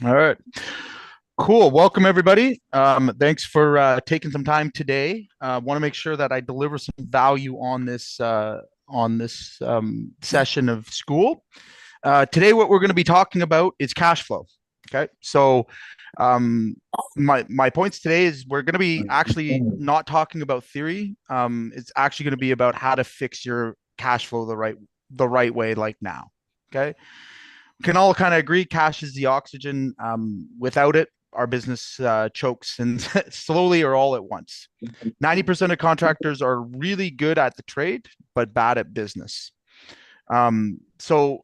All right. Cool. Welcome, everybody. Thanks for taking some time today. Want to make sure that I deliver some value on this session of school. Today, what we're going to be talking about is cash flow. Okay. So, um, my points today is we're going to be actually not talking about theory. It's actually going to be about how to fix your cash flow the right way, like now. Okay, can all kind of agree cash is the oxygen. Without it, our business chokes and slowly or all at once. 90% of contractors are really good at the trade, but bad at business. So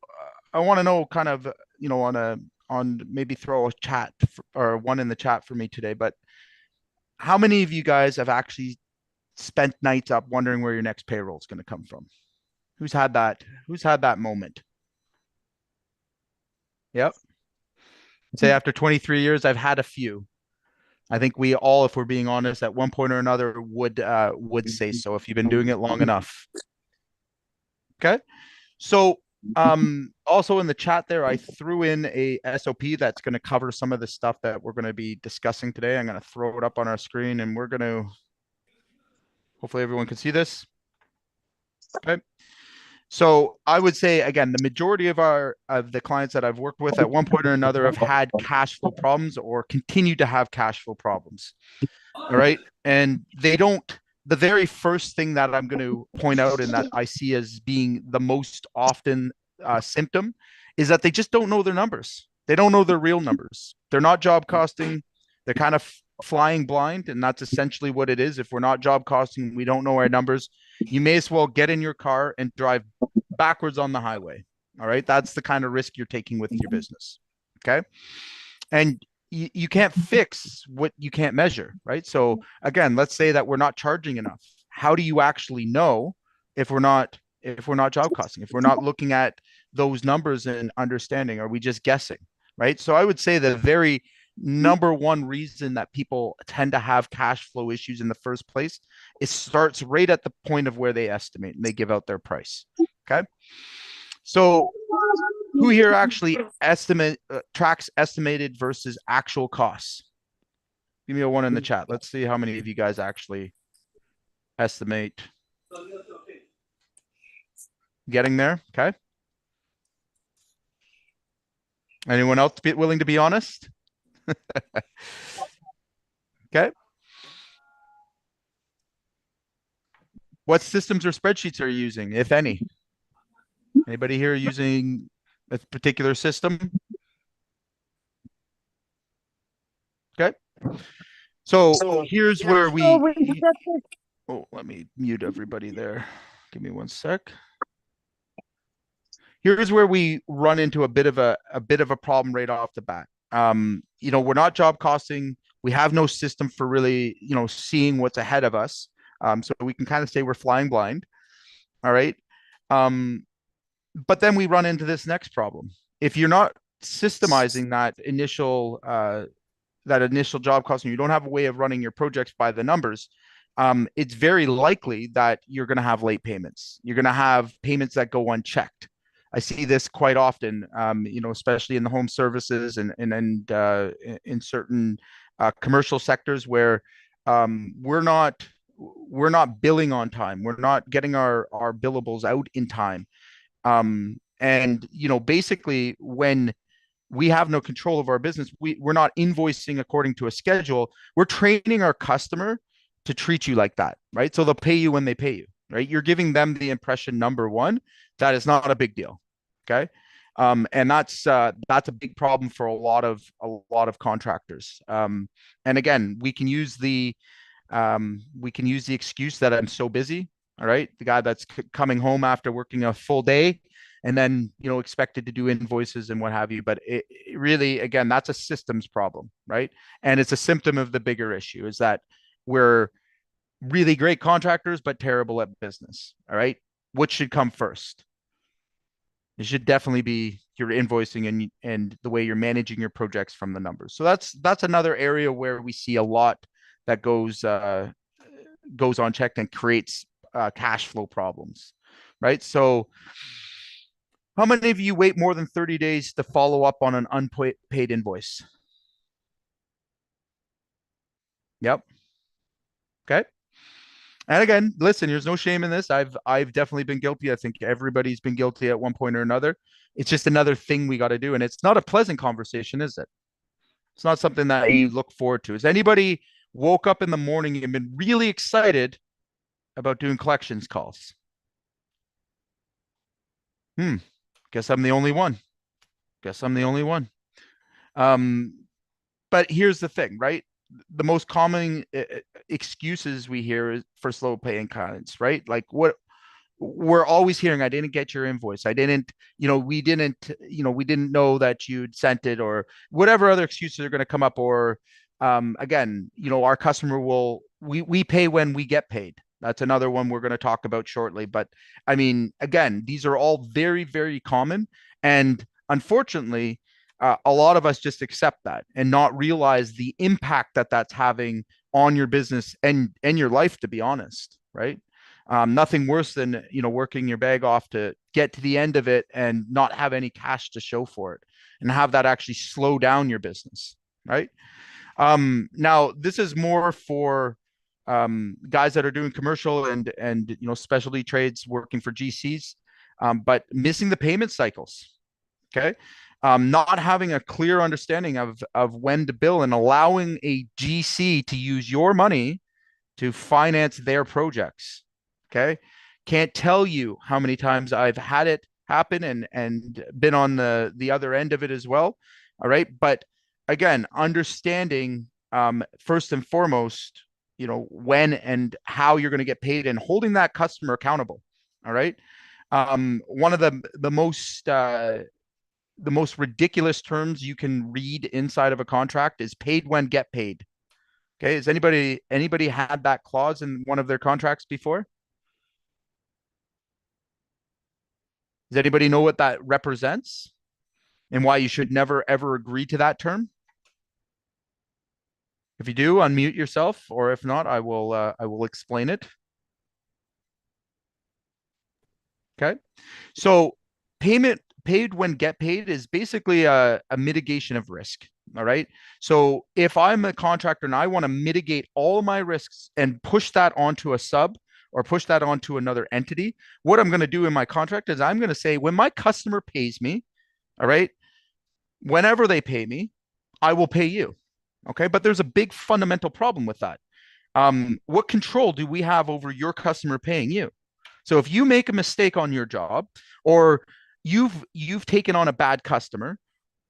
I want to know kind of, on maybe throw a chat or one in the chat for me today, but how many of you guys have actually spent nights up wondering where your next payroll is going to come from? Who's had that moment? Yep. Say after 23 years, I've had a few. I think we all, if we're being honest, at one point or another would say so if you've been doing it long enough. Okay. So also in the chat there, I threw in a SOP that's going to cover some of the stuff that we're going to be discussing today. I'm going to throw it up on our screen and we're going to hopefully everyone can see this. Okay. So I would say again, the majority of the clients that I've worked with at one point or another have had cash flow problems or continue to have cash flow problems. All right. And they don't, the very first thing that I'm going to point out and that I see as being the most often symptom is that they just don't know their numbers. They don't know their real numbers. They're not job costing. They're kind of flying blind. And that's essentially what it is. If we're not job costing, we don't know our numbers. You may as well get in your car and drive backwards on the highway. All right. That's the kind of risk you're taking with your business. Okay. And you can't fix what you can't measure, right? So again, let's say that we're not charging enough. How do you actually know if we're not job costing, if we're not looking at those numbers and understanding? Are we just guessing, right? So I would say the very number one reason that people tend to have cash flow issues in the first place, it starts right at the point of where they estimate and they give out their price. Okay. So who here actually estimate tracks estimated versus actual costs? Give me a one in the chat. Let's see how many of you guys actually estimate. Getting there. Okay. Anyone else willing to be honest? Okay. What systems or spreadsheets are you using, if any? Anybody here using a particular system? Okay. So here's where oh, let me mute everybody there. Give me one sec. Here's where we run into a bit of a problem right off the bat. We're not job costing. We have no system for really, seeing what's ahead of us. So we can kind of say we're flying blind. All right. Um, but then we run into this next problem. If you're not systemizing that initial job cost, and you don't have a way of running your projects by the numbers, it's very likely that you're going to have late payments. You're going to have payments that go unchecked. I see this quite often, especially in the home services and in certain commercial sectors where we're not billing on time. We're not getting our billables out in time. And basically, when we have no control of our business, we're not invoicing according to a schedule. We're training our customer to treat you like that, right? So they'll pay you when they pay you, right? You're giving them the impression, number one, that is not a big deal. Okay. And that's a big problem for a lot of contractors. And again, we can use the excuse that I'm so busy. All right. The guy that's coming home after working a full day and then, expected to do invoices and what have you. But it really, again, that's a systems problem, right? And it's a symptom of the bigger issue is that we're really great contractors, but terrible at business. All right. What should come first? It should definitely be your invoicing and the way you're managing your projects from the numbers. So that's another area where we see a lot that goes unchecked and creates cash flow problems, right? So How many of you wait more than 30 days to follow up on an unpaid invoice? Yep. Okay. And again, listen, there's no shame in this. I've definitely been guilty. I think everybody's been guilty at one point or another. It's just another thing we got to do. And it's not a pleasant conversation, is it? It's not something that you look forward to. Has anybody woke up in the morning and been really excited about doing collections calls? Hmm. Guess I'm the only one. Guess I'm the only one. Um, but here's the thing, right? The most common excuses we hear is for slow paying clients, right? Like what we're always hearing, I didn't get your invoice. I didn't, we didn't know that you'd sent it, or whatever other excuses are going to come up. Or again, our customer we pay when we get paid. That's another one we're going to talk about shortly. But I mean, again, these are all very, very common. And unfortunately, a lot of us just accept that and not realize the impact that that's having on your business and your life, to be honest, right? Nothing worse than working your bag off to get to the end of it and not have any cash to show for it, and have that actually slow down your business, right? Now this is more for guys that are doing commercial and specialty trades working for GCs, but missing the payment cycles. Okay. Not having a clear understanding of when to bill and allowing a GC to use your money to finance their projects. Okay. Can't tell you how many times I've had it happen and been on the other end of it as well. All right. But again, understanding first and foremost, when and how you're going to get paid and holding that customer accountable. All right. One of the most ridiculous terms you can read inside of a contract is paid when get paid. Okay. Has anybody had that clause in one of their contracts before? Does anybody know what that represents and why you should never ever agree to that term? If you do, unmute yourself, or if not, I will explain it. Okay. So payment paid when get paid is basically a mitigation of risk. All right. So if I'm a contractor and I want to mitigate all my risks and push that onto a sub or push that onto another entity, what I'm going to do in my contract is I'm going to say when my customer pays me, all right, whenever they pay me, I will pay you. Okay. But there's a big fundamental problem with that. What control do we have over your customer paying you? So if you make a mistake on your job, or you've taken on a bad customer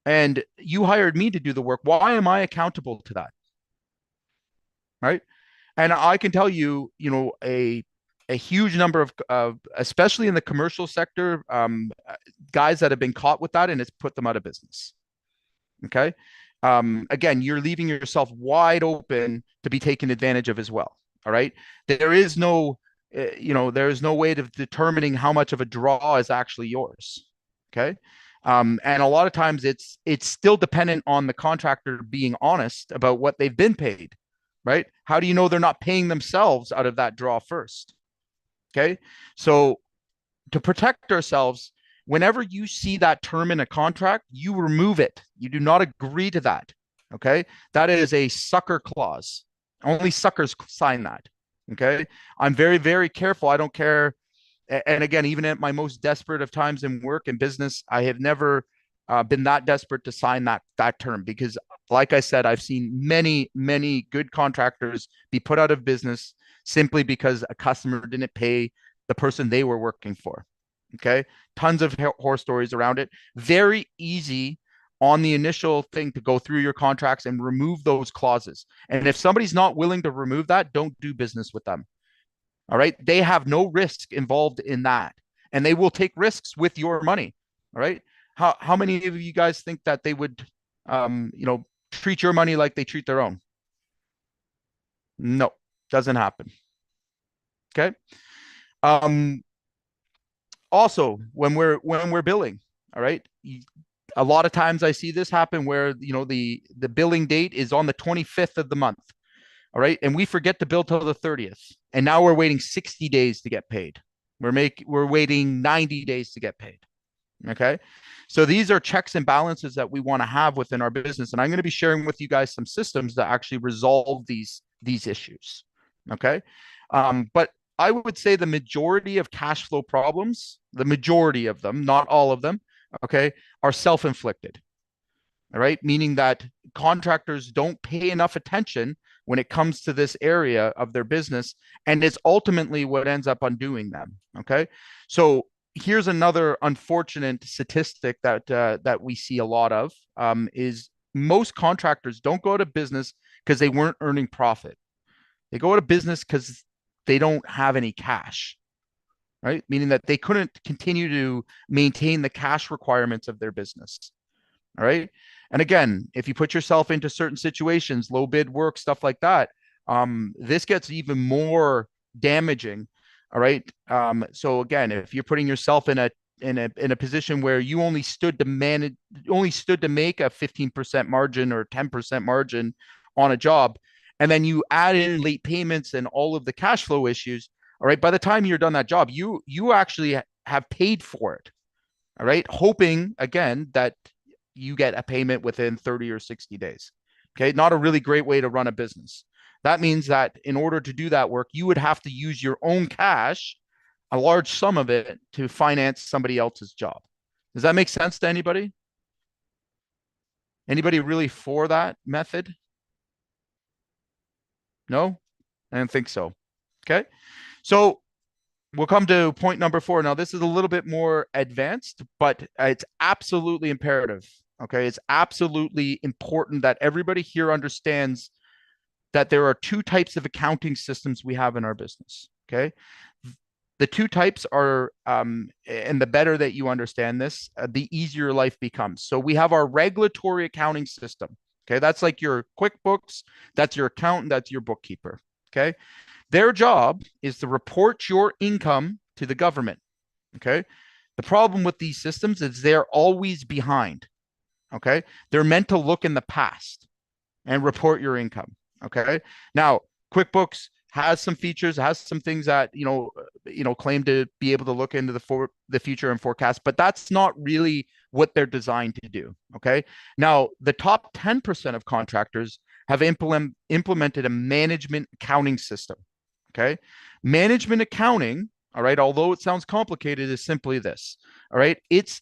and you hired me to do the work, why am I accountable to that? Right? And I can tell you, a huge number of especially in the commercial sector, guys that have been caught with that, and it's put them out of business. Okay. Again, you're leaving yourself wide open to be taken advantage of as well. All right. There is no, there is no way of determining how much of a draw is actually yours. Okay. And a lot of times it's still dependent on the contractor being honest about what they've been paid. Right. How do you know they're not paying themselves out of that draw first? Okay. So to protect ourselves, whenever you see that term in a contract, you remove it. You do not agree to that. Okay. That is a sucker clause. Only suckers sign that. Okay. I'm very, very careful. I don't care. And again, even at my most desperate of times in work and business, I have never been that desperate to sign that term because, like I said, I've seen many, many good contractors be put out of business simply because a customer didn't pay the person they were working for. Okay. Tons of horror stories around it. Very easy on the initial thing to go through your contracts and remove those clauses. And if somebody's not willing to remove that, don't do business with them. All right. They have no risk involved in that. And they will take risks with your money. All right. How many of you guys think that they would treat your money like they treat their own? No, doesn't happen. Okay. Um, Also, when we're billing, all right, a lot of times I see this happen where the billing date is on the 25th of the month, all right, and we forget to bill till the 30th, and now we're waiting 60 days to get paid. We're waiting 90 days to get paid. Okay. So these are checks and balances that we want to have within our business. And I'm going to be sharing with you guys some systems that actually resolve these issues. Okay. But I would say the majority of cash flow problems, the majority of them, not all of them, okay, are self-inflicted. All right, meaning that contractors don't pay enough attention when it comes to this area of their business, and it's ultimately what ends up undoing them. Okay, so here's another unfortunate statistic that we see a lot of, is most contractors don't go to business because they weren't earning profit. They go to business because they don't have any cash, right? Meaning that they couldn't continue to maintain the cash requirements of their business. All right. And again, if you put yourself into certain situations, low bid work, stuff like that, this gets even more damaging. All right. So again, if you're putting yourself in a position where you only stood to manage, only stood to make a 15% margin or 10% margin on a job, and then you add in late payments and all of the cash flow issues, all right, by the time you're done that job, you actually have paid for it. All right. Hoping again that you get a payment within 30 or 60 days. Okay. Not a really great way to run a business. That means that in order to do that work, you would have to use your own cash, a large sum of it, to finance somebody else's job. Does that make sense to anybody? Anybody really for that method? No, I don't think so. Okay. So we'll come to point number 4. Now, this is a little bit more advanced, but it's absolutely imperative. Okay. It's absolutely important that everybody here understands that there are two types of accounting systems we have in our business. Okay. The two types are, and the better that you understand this, the easier life becomes. So we have our regulatory accounting system. Okay. That's like your QuickBooks, that's your accountant, that's your bookkeeper. Okay. Their job is to report your income to the government. Okay. The problem with these systems is they're always behind. Okay. They're meant to look in the past and report your income. Okay. Now, QuickBooks has some features, has some things that claim to be able to look into the future and forecast, but that's not really what they're designed to do. Okay. Now, the top 10% of contractors have implemented a management accounting system. Okay. Management accounting, all right, although it sounds complicated, is simply this. All right. It's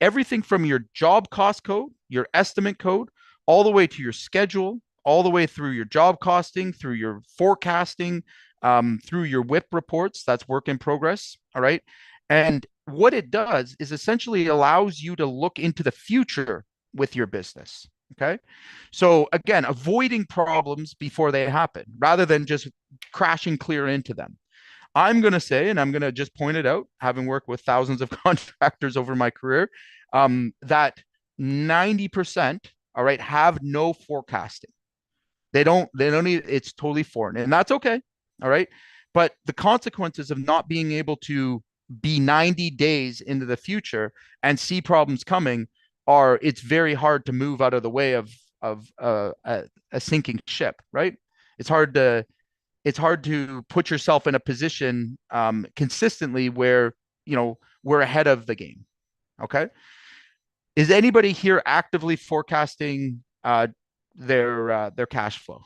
everything from your job cost code, your estimate code, all the way to your schedule, all the way through your job costing, through your forecasting, through your WIP reports. That's work in progress. All right. And what it does is essentially allows you to look into the future with your business. Okay. So again, avoiding problems before they happen rather than just crashing clear into them. I'm going to say, and I'm going to just point it out, having worked with thousands of contractors over my career, that 90%, all right, have no forecasting. They don't need, it's totally foreign, and that's okay. All right. But the consequences of not being able to be 90 days into the future and see problems coming are, it's very hard to move out of the way of a sinking ship, right? It's hard to put yourself in a position consistently where we're ahead of the game. Okay. Is anybody here actively forecasting their cash flow?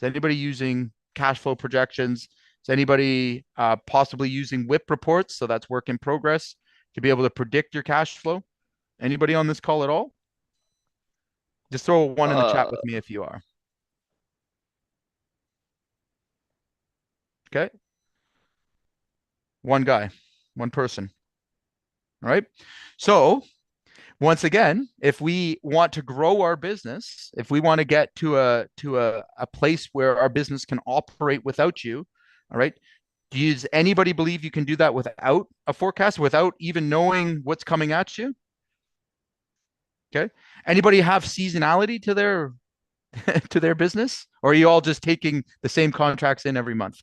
Is anybody using cash flow projections? Is anybody possibly using WIP reports? So that's work in progress to be able to predict your cash flow. Anybody on this call at all? Just throw a one in the chat Uh, with me if you are. Okay. One guy, one person. All right. So once again, if we want to grow our business, if we want to get to a place where our business can operate without you, all right, does anybody believe you can do that without a forecast, without even knowing what's coming at you? Okay. Anybody have seasonality to their to their business, or are you all just taking the same contracts in every month?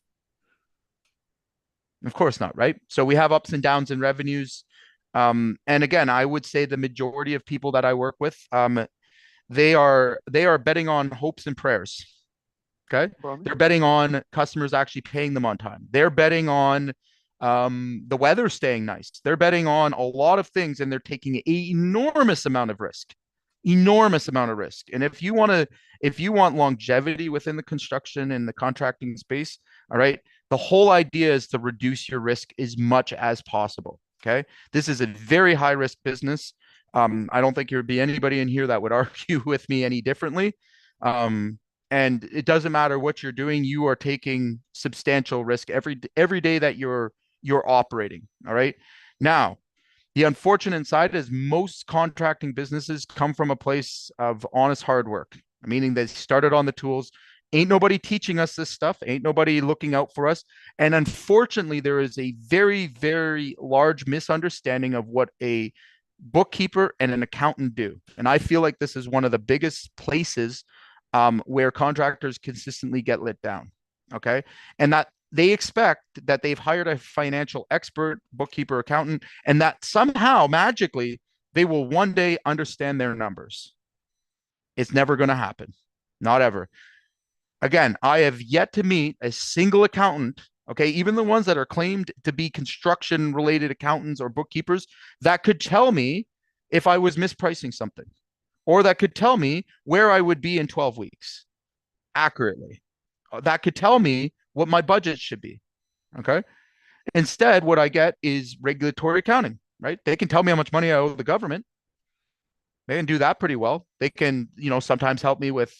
Of course not, right? So we have ups and downs in revenues. And again, I would say the majority of people that I work with, they are betting on hopes and prayers. Okay. Promise. They're betting on customers actually paying them on time. They're betting on The weather's staying nice. They're betting on a lot of things and they're taking an enormous amount of risk. Enormous amount of risk. And if you want longevity within the construction and the contracting space, all right, the whole idea is to reduce your risk as much as possible. Okay. This is a very high risk business. I don't think there'd be anybody in here that would argue with me any differently. Um, and it doesn't matter what you're doing, you are taking substantial risk every day that you're operating. All right. Now, the unfortunate side is most contracting businesses come from a place of honest hard work, meaning they started on the tools. Ain't nobody teaching us this stuff. Ain't nobody looking out for us. And unfortunately, there is a very, very large misunderstanding of what a bookkeeper and an accountant do. And I feel like this is one of the biggest places where contractors consistently get let down. Okay. And that they expect that they've hired a financial expert, bookkeeper, accountant, and that somehow magically they will one day understand their numbers. It's never going to happen. Not ever. Again, I have yet to meet a single accountant, okay, even the ones that are claimed to be construction related accountants or bookkeepers, that could tell me if I was mispricing something or that could tell me where I would be in 12 weeks accurately. That could tell me what my budget should be. Okay. Instead, what I get is regulatory accounting, right? They can tell me how much money I owe the government. They can do that pretty well. They can, sometimes help me with,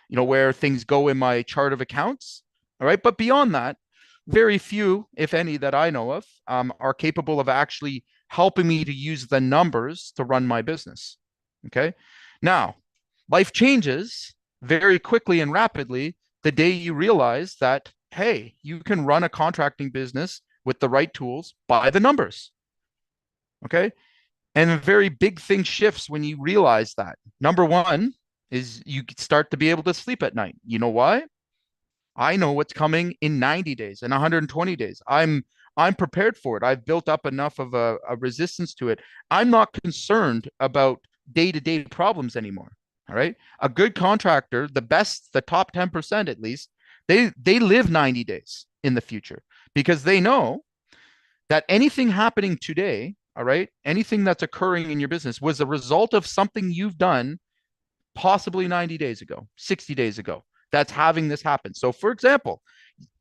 where things go in my chart of accounts. All right. But beyond that, very few, if any, that I know of are capable of actually helping me to use the numbers to run my business. Okay. Now, life changes very quickly and rapidly the day you realize that, hey, you can run a contracting business with the right tools by the numbers. Okay. And a very big thing shifts when you realize that. Number one is you start to be able to sleep at night. You know why? I know what's coming in 90 days and 120 days. I'm prepared for it. I've built up enough of a resistance to it. I'm not concerned about day-to-day problems anymore. All right. A good contractor, the top 10% at least, they live 90 days in the future because they know that anything happening today, all right, anything that's occurring in your business was a result of something you've done possibly 90 days ago, 60 days ago. That's having this happen. So, for example,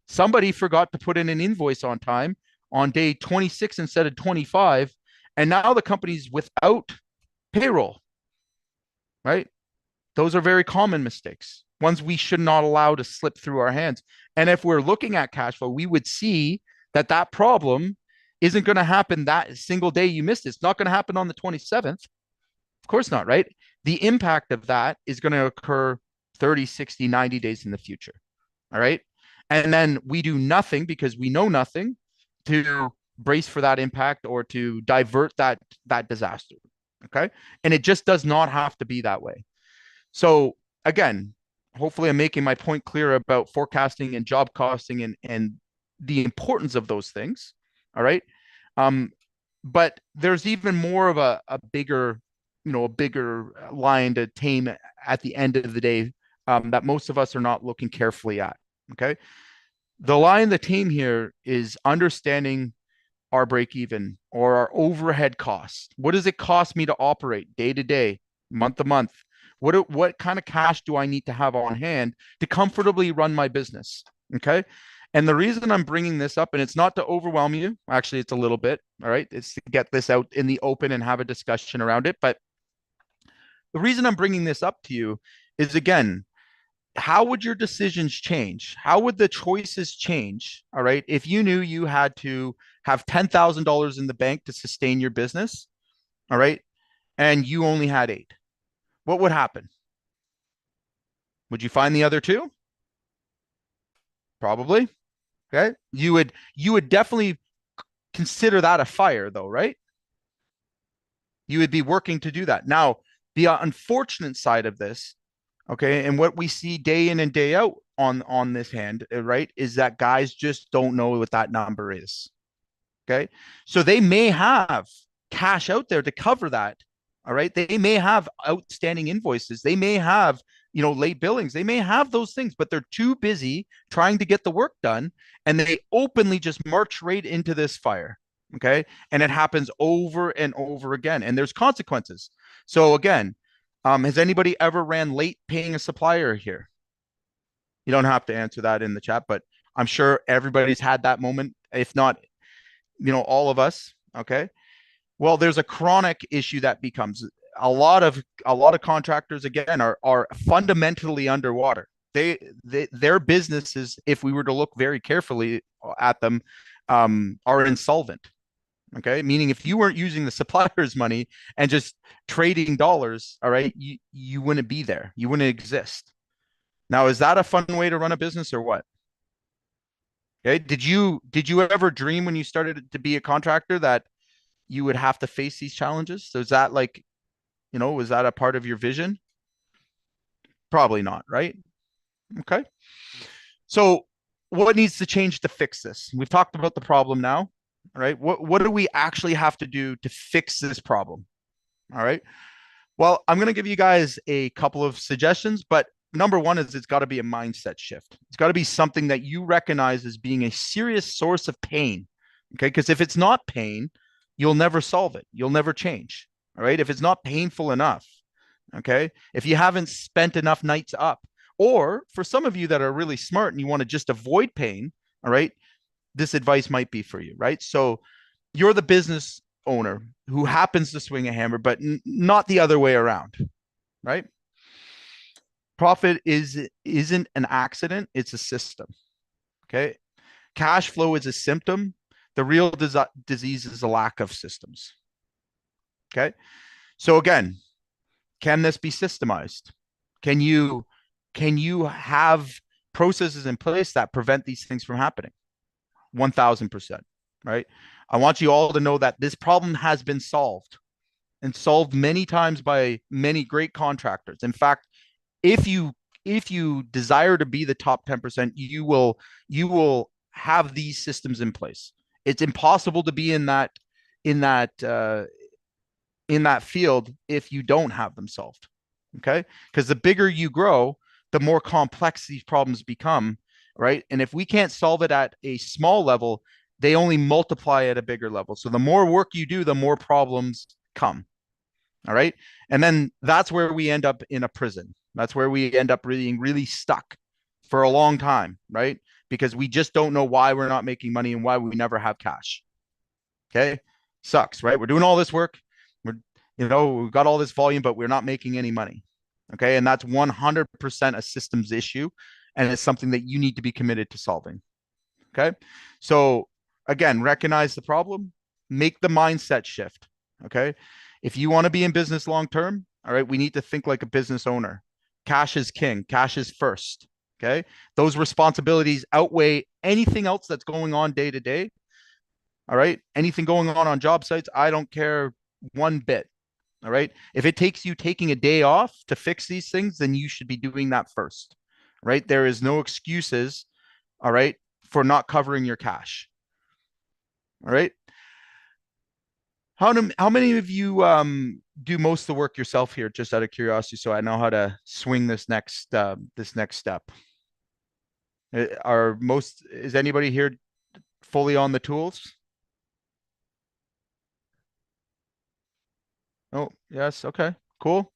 somebody forgot to put in an invoice on time on day 26 instead of 25, and now the company's without payroll, right? Those are very common mistakes, ones we should not allow to slip through our hands. And if we're looking at cash flow, we would see that that problem isn't going to happen that single day you missed it. It's not going to happen on the 27th. Of course not, right? The impact of that is going to occur 30, 60, 90 days in the future. All right. And then we do nothing because we know nothing to brace for that impact or to divert that disaster. Okay. And it just does not have to be that way. So again, hopefully I'm making my point clear about forecasting and job costing and the importance of those things. All right. But there's even more of a bigger, a bigger line to tame at the end of the day that most of us are not looking carefully at. Okay. The line to tame here is understanding our break even or our overhead costs. What does it cost me to operate day to day, month to month? What kind of cash do I need to have on hand to comfortably run my business? Okay. And the reason I'm bringing this up, and it's not to overwhelm you, actually, it's a little bit, all right, it's to get this out in the open and have a discussion around it. But the reason I'm bringing this up to you is, again, how would your decisions change? How would the choices change? All right. If you knew you had to have $10,000 in the bank to sustain your business, all right, and you only had eight, what would happen? Would you find the other two? Probably. Okay. You would definitely consider that a fire though, right? You would be working to do that. Now, the unfortunate side of this, okay, and what we see day in and day out on this hand, right, is that guys just don't know what that number is. Okay. So they may have cash out there to cover that. All right. They may have outstanding invoices. They may have late billings. They may have those things, but they're too busy trying to get the work done, and they openly just march right into this fire. Okay. And it happens over and over again, and there's consequences. So again, has anybody ever ran late paying a supplier here? You don't have to answer that in the chat, but I'm sure everybody's had that moment. If not, all of us. Okay. Well, there's a chronic issue that becomes a lot of contractors again are fundamentally underwater. Their businesses, if we were to look very carefully at them, are insolvent. Okay, meaning if you weren't using the supplier's money and just trading dollars, all right, you wouldn't be there. You wouldn't exist. Now, is that a fun way to run a business or what? Okay, did you ever dream when you started to be a contractor that you would have to face these challenges? So is that like, was that a part of your vision? Probably not, right? Okay. So what needs to change to fix this? We've talked about the problem now. All right. What do we actually have to do to fix this problem? All right. Well, I'm going to give you guys a couple of suggestions, but number one is it's got to be a mindset shift. It's got to be something that you recognize as being a serious source of pain. Okay. Because if it's not pain, you'll never solve it. You'll never change. All right. If it's not painful enough, okay. If you haven't spent enough nights up, or for some of you that are really smart and you want to just avoid pain, all right, this advice might be for you, right? So you're the business owner who happens to swing a hammer, but not the other way around, right? Profit isn't an accident; it's a system. Okay, cash flow is a symptom. The real disease is a lack of systems. Okay, so again, can this be systemized? Can you have processes in place that prevent these things from happening? 1000%, right? I want you all to know that this problem has been solved and solved many times by many great contractors. In fact, if you desire to be the top 10%, you will have these systems in place. It's impossible to be in that in that field if you don't have them solved. Okay, because the bigger you grow, the more complex these problems become, right? And if we can't solve it at a small level, they only multiply at a bigger level. So the more work you do, the more problems come. All right. And then that's where we end up in a prison. That's where we end up being really stuck for a long time, right? Because we just don't know why we're not making money and why we never have cash. Okay. Sucks, right? We're doing all this work. We've got all this volume, but we're not making any money. Okay. And that's 100% a systems issue. And it's something that you need to be committed to solving. Okay. So again, recognize the problem, make the mindset shift. Okay. If you want to be in business long term, all right, we need to think like a business owner. Cash is king, cash is first. Okay. Those responsibilities outweigh anything else that's going on day to day. All right. Anything going on job sites, I don't care one bit. All right. If it takes you taking a day off to fix these things, then you should be doing that first. Right. There is no excuses, all right, for not covering your cash. All right. How many of you do most of the work yourself here, just out of curiosity, so I know how to swing this next step? Is anybody here fully on the tools? Oh, yes. Okay, cool.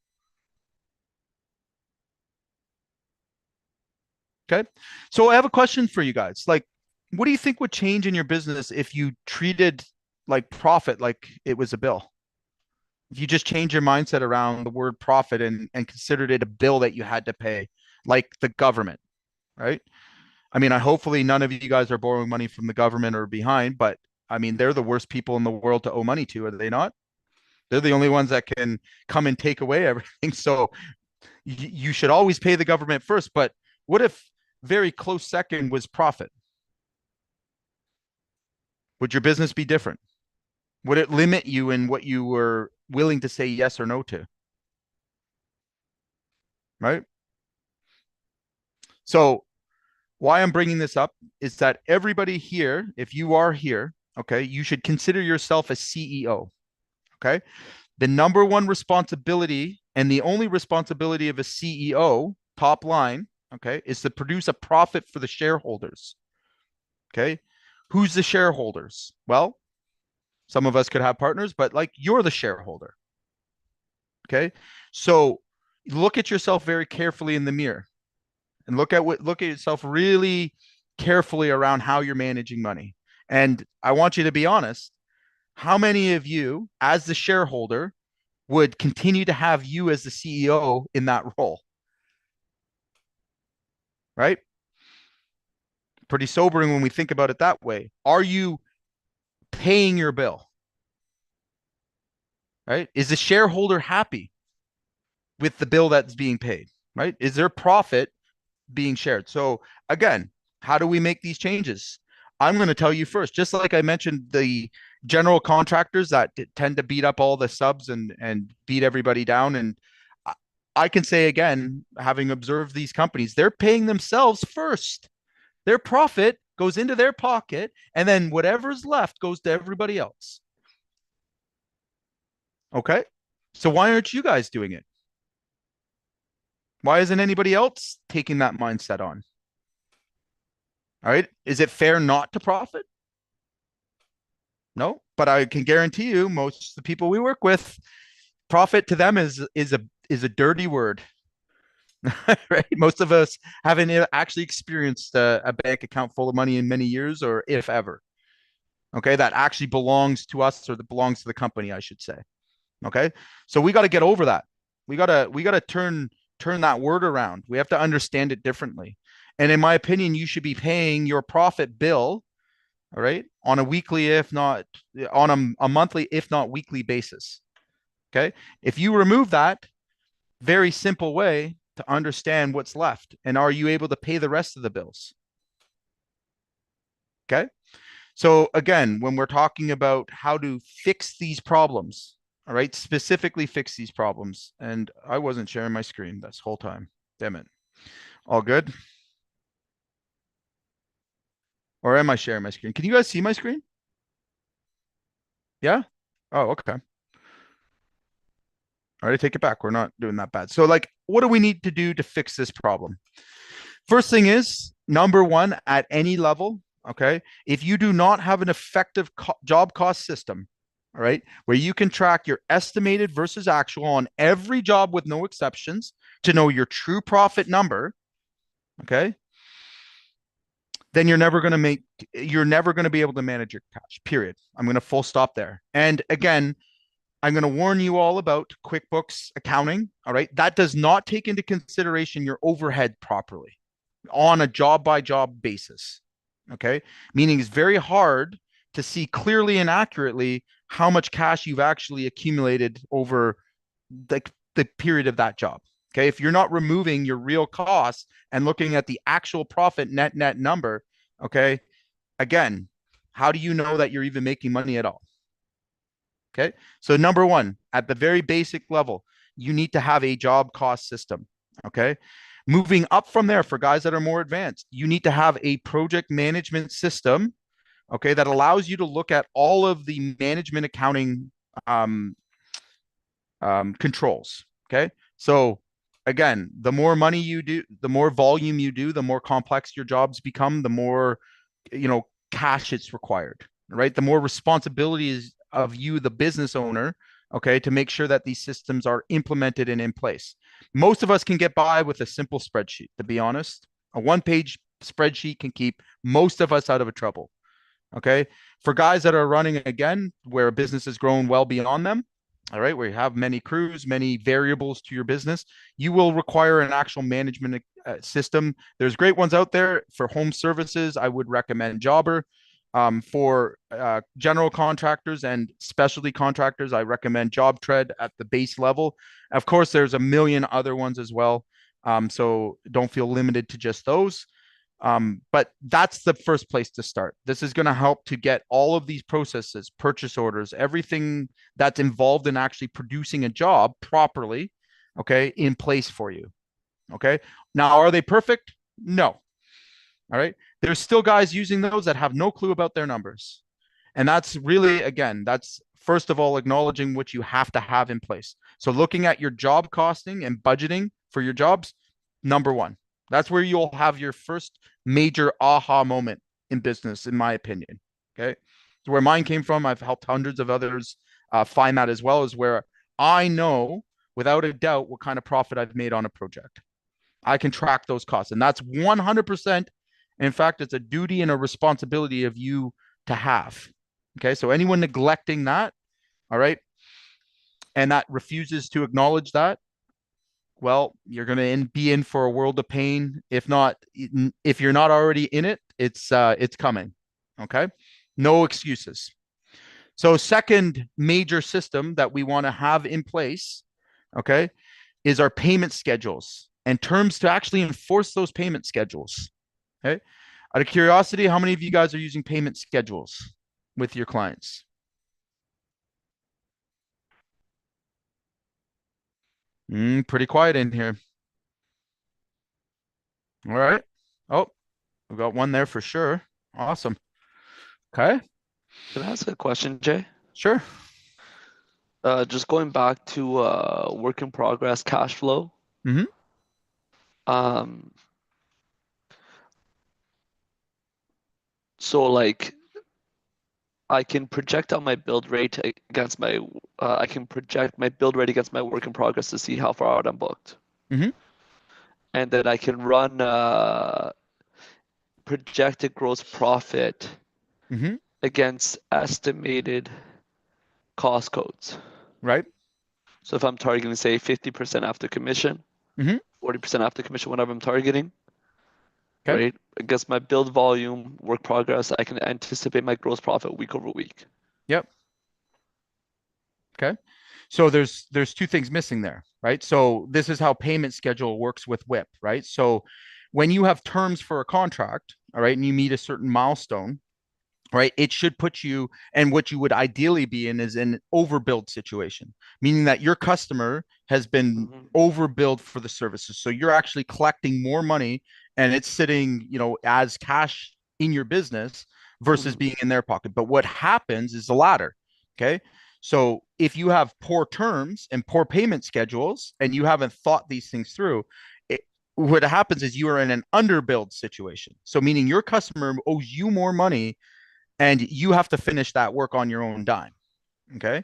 Okay. So I have a question for you guys. Like, what do you think would change in your business if you treated like profit like it was a bill? If you just change your mindset around the word profit and considered it a bill that you had to pay, like the government, right? I mean, hopefully none of you guys are borrowing money from the government or behind, but I mean, they're the worst people in the world to owe money to, are they not? They're the only ones that can come and take away everything. So you should always pay the government first. But what if very close second was profit? Would your business be different? Would it limit you in what you were willing to say yes or no to? Right. So why I'm bringing this up is that everybody here, if you are here, okay, you should consider yourself a CEO. Okay. The number one responsibility and the only responsibility of a CEO top line, okay, is to produce a profit for the shareholders. Okay. Who's the shareholders? Well, some of us could have partners, but like you're the shareholder. Okay. So look at yourself very carefully in the mirror and look at yourself really carefully around how you're managing money. And I want you to be honest. How many of you, as the shareholder, would continue to have you as the CEO in that role? Right? Pretty sobering when we think about it that way. Are you paying your bill? Right? Is the shareholder happy with the bill that's being paid? Right? Is there profit being shared? So again, how do we make these changes? I'm going to tell you first, just like I mentioned, the general contractors that tend to beat up all the subs and beat everybody down. And I can say again, having observed these companies, they're paying themselves first. Their profit goes into their pocket, and then whatever's left goes to everybody else. Okay. So why aren't you guys doing it? Why isn't anybody else taking that mindset on? All right. Is it fair not to profit? No, but I can guarantee you, most of the people we work with, profit to them is a dirty word, right? Most of us haven't actually experienced a bank account full of money in many years, or if ever. Okay, that actually belongs to us, or that belongs to the company, I should say. Okay, so we got to get over that. We gotta turn that word around. We have to understand it differently. And in my opinion, you should be paying your profit bill, all right, on a weekly, if not on a monthly, if not weekly basis. Okay. If you remove that, very simple way to understand what's left. And are you able to pay the rest of the bills? Okay. So again, when we're talking about how to fix these problems, all right, specifically fix these problems. And I wasn't sharing my screen this whole time. Damn it. All good? Or am I sharing my screen? Can you guys see my screen? Yeah? Oh, okay. All right, I take it back. We're not doing that bad. So, like, what do we need to do to fix this problem? First thing is, number one, at any level, okay, if you do not have an effective job cost system, all right, where you can track your estimated versus actual on every job with no exceptions to know your true profit number, okay, then you're never going to be able to manage your cash, period. I'm going to full stop there. And again, I'm going to warn you all about QuickBooks accounting. All right. That does not take into consideration your overhead properly on a job by job basis. Okay. Meaning it's very hard to see clearly and accurately how much cash you've actually accumulated over the period of that job. Okay. If you're not removing your real costs and looking at the actual profit net number, okay. Again, how do you know that you're even making money at all? Okay. So, number one, at the very basic level, you need to have a job cost system. Okay. Moving up from there, for guys that are more advanced, you need to have a project management system. Okay. That allows you to look at all of the management accounting um, controls. Okay. So, again, the more money you do, the more volume you do, the more complex your jobs become, the more, cash it's required, right? The more responsibilities of you, the business owner, okay, to make sure that these systems are implemented and in place. Most of us can get by with a simple spreadsheet, to be honest. A one-page spreadsheet can keep most of us out of trouble. Okay. For guys that are running again, where a business has grown well beyond them, all right, where you have many crews, many variables to your business, you will require an actual management system. There's great ones out there for home services. I would recommend Jobber. For general contractors and specialty contractors, I recommend JobTread at the base level. Of course, there's a million other ones as well. So don't feel limited to just those. But that's the first place to start. This is going to help to get all of these processes, purchase orders, everything that's involved in actually producing a job properly, okay, in place for you. Okay. Now, are they perfect? No. All right. There's still guys using those that have no clue about their numbers. And that's really, again, that's first of all acknowledging what you have to have in place. So looking at your job costing and budgeting for your jobs, Number one. That's where you'll have your first major aha moment in business, in my opinion. Okay. So where mine came from, I've helped hundreds of others find that as well, is where I know without a doubt what kind of profit I've made on a project. I can track those costs. And that's 100%. In fact, it's a duty and a responsibility of you to have. Okay. So anyone neglecting that, all right, and that refuses to acknowledge that, well, you're going to be in for a world of pain. If you're not already in it, it's coming. Okay. No excuses. So second major system that we want to have in place, okay, is our payment schedules and terms to actually enforce those payment schedules. Okay. Out of curiosity, how many of you guys are using payment schedules with your clients? Pretty quiet in here. All right. Oh, we've got one there for sure. Awesome. Okay. Can I ask a question, Jay? Sure. Just going back to work in progress cash flow. Mm-hmm. Um, so like I can project out my build rate against my I can project my build rate against my work in progress to see how far out I'm booked. Mm-hmm. And then I can run projected gross profit Mm-hmm. against estimated cost codes. Right. So if I'm targeting, say, 50% after commission, Mm-hmm. 40% after commission, whatever I'm targeting, Okay. right? Against my build volume, work progress, I can anticipate my gross profit week over week. Yep. Okay. So there's two things missing there, right? So this is how payment schedule works with WIP, right? So when you have terms for a contract, all right, and you meet a certain milestone, right, it should put you, and what you would ideally be in is an overbilled situation, meaning that your customer has been Mhm. overbilled for the services. So you're actually collecting more money and it's sitting, as cash in your business versus Mhm. being in their pocket. But what happens is the latter. Okay. So if you have poor terms and poor payment schedules and you haven't thought these things through, what happens is you are in an underbilled situation. So meaning your customer owes you more money and you have to finish that work on your own dime. Okay.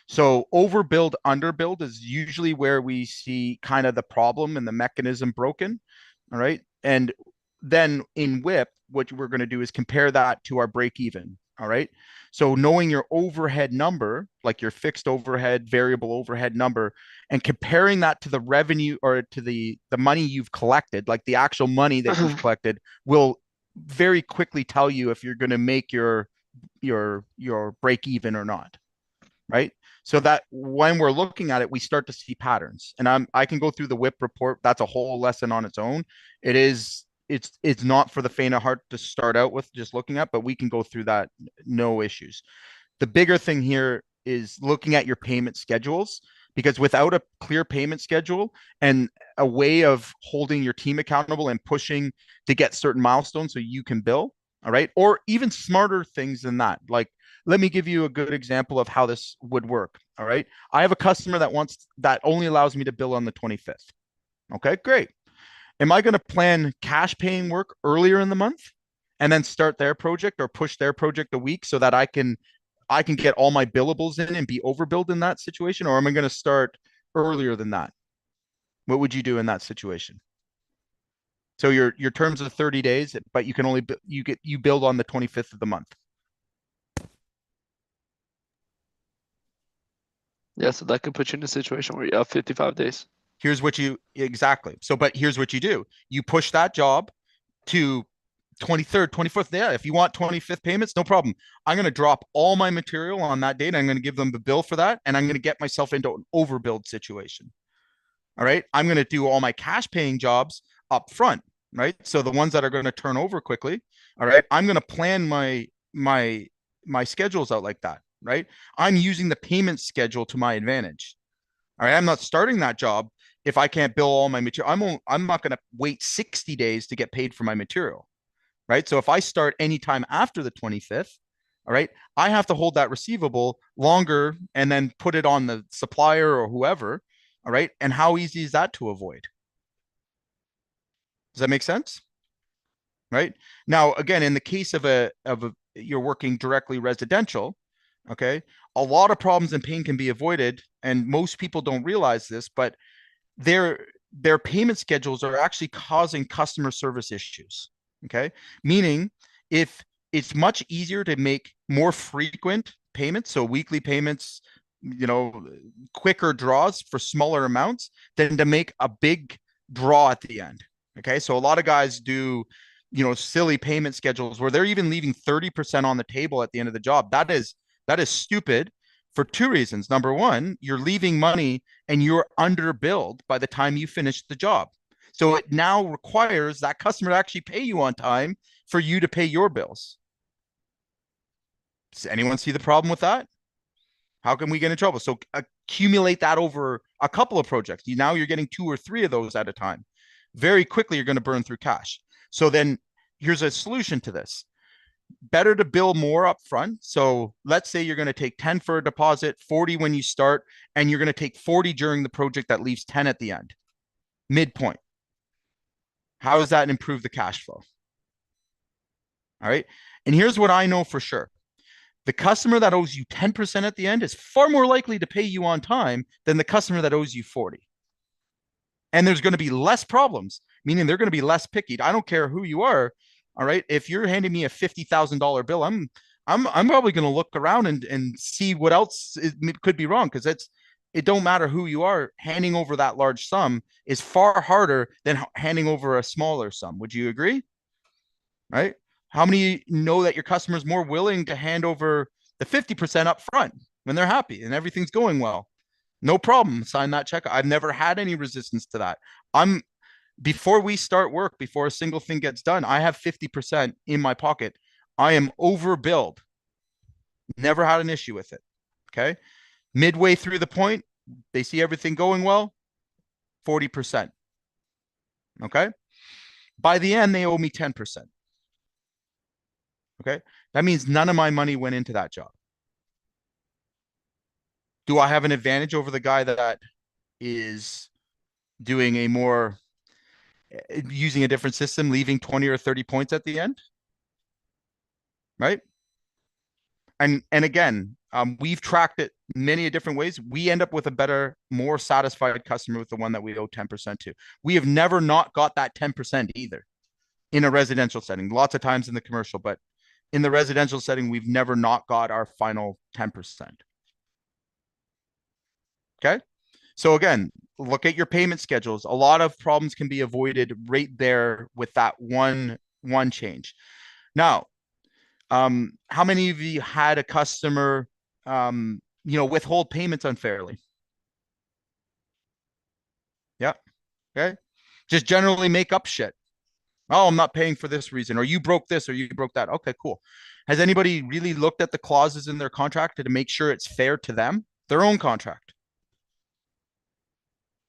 So overbuild, underbuild is usually where we see kind of the problem and the mechanism broken. All right. And then in WIP, what we're going to do is compare that to our break even. All right. So knowing your overhead number, like your fixed overhead, variable overhead number, and comparing that to the revenue or to the money you've collected, like the actual money that you've collected, will very quickly tell you if you're going to make your break even or not, right? So that when we're looking at it, we start to see patterns. And I can go through the WIP report. That's a whole lesson on its own. It's not for the faint of heart to start out with just looking at, but we can go through that, no issues. The bigger thing here is looking at your payment schedules, because without a clear payment schedule and a way of holding your team accountable and pushing to get certain milestones so you can bill, all right, or even smarter things than that, like, let me give you a good example of how this would work. All right. I have a customer that only allows me to bill on the 25th. Okay, great. Am I going to plan cash paying work earlier in the month and then start their project or push their project a week so that I can get all my billables in and be overbilled in that situation? Or am I going to start earlier than that? What would you do in that situation? So your terms are 30 days, but you can only you build on the 25th of the month. Yeah, so that could put you in a situation where you have 55 days. Here's what you exactly. So, but here's what you do. You push that job to 23rd, 24th. Yeah, if you want 25th payments, no problem. I'm going to drop all my material on that date. I'm going to give them the bill for that. And I'm going to get myself into an overbuild situation. All right. I'm going to do all my cash paying jobs up front. Right. So the ones that are going to turn over quickly. All right. I'm going to plan my schedules out like that. Right. I'm using the payment schedule to my advantage. All right. I'm not starting that job if I can't bill all my material. I'm not going to wait 60 days to get paid for my material. Right. So if I start anytime after the 25th, all right, I have to hold that receivable longer and then put it on the supplier or whoever. All right. And how easy is that to avoid? Does that make sense? Right? Now, again, in the case of a you're working directly residential, okay, a lot of problems and pain can be avoided, and most people don't realize this, but their their payment schedules are actually causing customer service issues. Okay. Meaning if it's much easier to make more frequent payments, so weekly payments, you know, quicker draws for smaller amounts than to make a big draw at the end. Okay. So a lot of guys do, silly payment schedules where they're even leaving 30% on the table at the end of the job. That is stupid for two reasons. Number one, you're leaving money and you're underbilled by the time you finish the job. So it now requires that customer to actually pay you on time for you to pay your bills. Does anyone see the problem with that? How can we get in trouble? So accumulate that over a couple of projects. Now you're getting two or three of those at a time. Very quickly, you're going to burn through cash. So then here's a solution to this. Better to bill more up front. So let's say you're going to take 10 for a deposit, 40 when you start, and you're going to take 40 during the project that leaves 10 at the end. Midpoint. How does that improve the cash flow? All right. And here's what I know for sure. The customer that owes you 10% at the end is far more likely to pay you on time than the customer that owes you 40. And there's going to be less problems, meaning they're going to be less picky. I don't care who you are. All right. If you're handing me a $50,000 bill, I'm probably going to look around and see what else could be wrong, because it don't matter who you are. Handing over that large sum is far harder than handing over a smaller sum. Would you agree? Right? How many know that your customer is more willing to hand over the 50% up front when they're happy and everything's going well? No problem. Sign that check. I've never had any resistance to that. I'm Before we start work, before a single thing gets done, I have 50% in my pocket. I am overbilled. Never had an issue with it. Okay. Midway through the point, they see everything going well, 40%. Okay. By the end, they owe me 10%. Okay. That means none of my money went into that job. Do I have an advantage over the guy that is doing a more using a different system, leaving 20 or 30 points at the end? Right. And again, we've tracked it many different ways. We end up with a better, more satisfied customer with the one that we owe 10% to. We have never not got that 10% either in a residential setting. Lots of times in the commercial, but in the residential setting, we've never not got our final 10%. Okay. So again, look at your payment schedules. A lot of problems can be avoided right there with that one change. Now, how many of you had a customer, withhold payments unfairly? Yeah. Okay. Just generally make up shit. Oh, I'm not paying for this reason, or you broke this, or you broke that. Okay, cool. Has anybody really looked at the clauses in their contract to make sure it's fair to them, their own contract?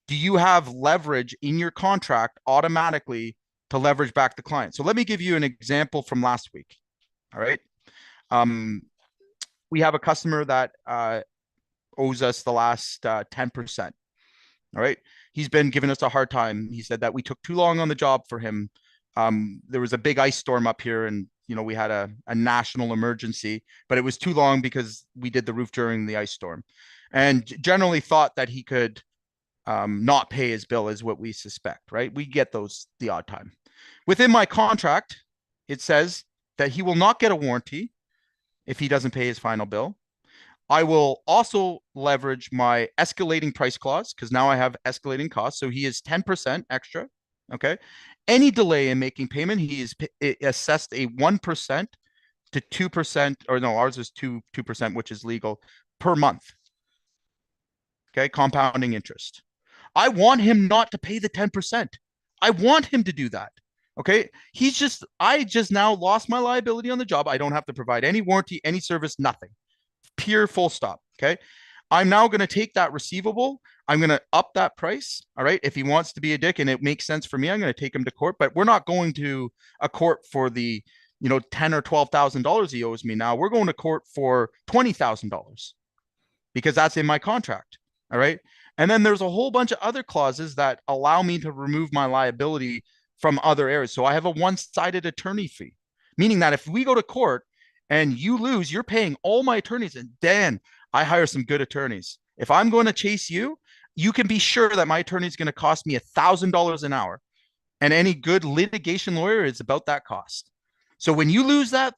Do you have leverage in your contract automatically to leverage back the client? So let me give you an example from last week. All right. Um, we have a customer that owes us the last 10%. All right. He's been giving us a hard time. He said that we took too long on the job for him. There was a big ice storm up here, and we had a national emergency, but it was too long because we did the roof during the ice storm, and generally thought that he could not pay his bill, is what we suspect, right? We get those the odd time. Within my contract, it says that he will not get a warranty if he doesn't pay his final bill. I will also leverage my escalating price clause, because now I have escalating costs. So he is 10% extra. Okay. Any delay in making payment, he is assessed a 1% to 2%, or no, ours is 2%, which is legal, per month. Okay. Compounding interest. I want him not to pay the 10%. I want him to do that. Okay. I just now lost my liability on the job. I don't have to provide any warranty, any service, nothing. Pure full stop. Okay. I'm now going to take that receivable. I'm going to up that price. All right. If he wants to be a dick and it makes sense for me, I'm going to take him to court, but we're not going to a court for the, $10,000 or $12,000 he owes me now. We're going to court for $20,000 because that's in my contract. All right. And then there's a whole bunch of other clauses that allow me to remove my liability from other areas. So I have a one-sided attorney fee, meaning that if we go to court and you lose, you're paying all my attorneys. And Dan, I hire some good attorneys. If I'm going to chase you, you can be sure that my attorney is going to cost me $1,000 an hour. And any good litigation lawyer is about that cost. So when you lose that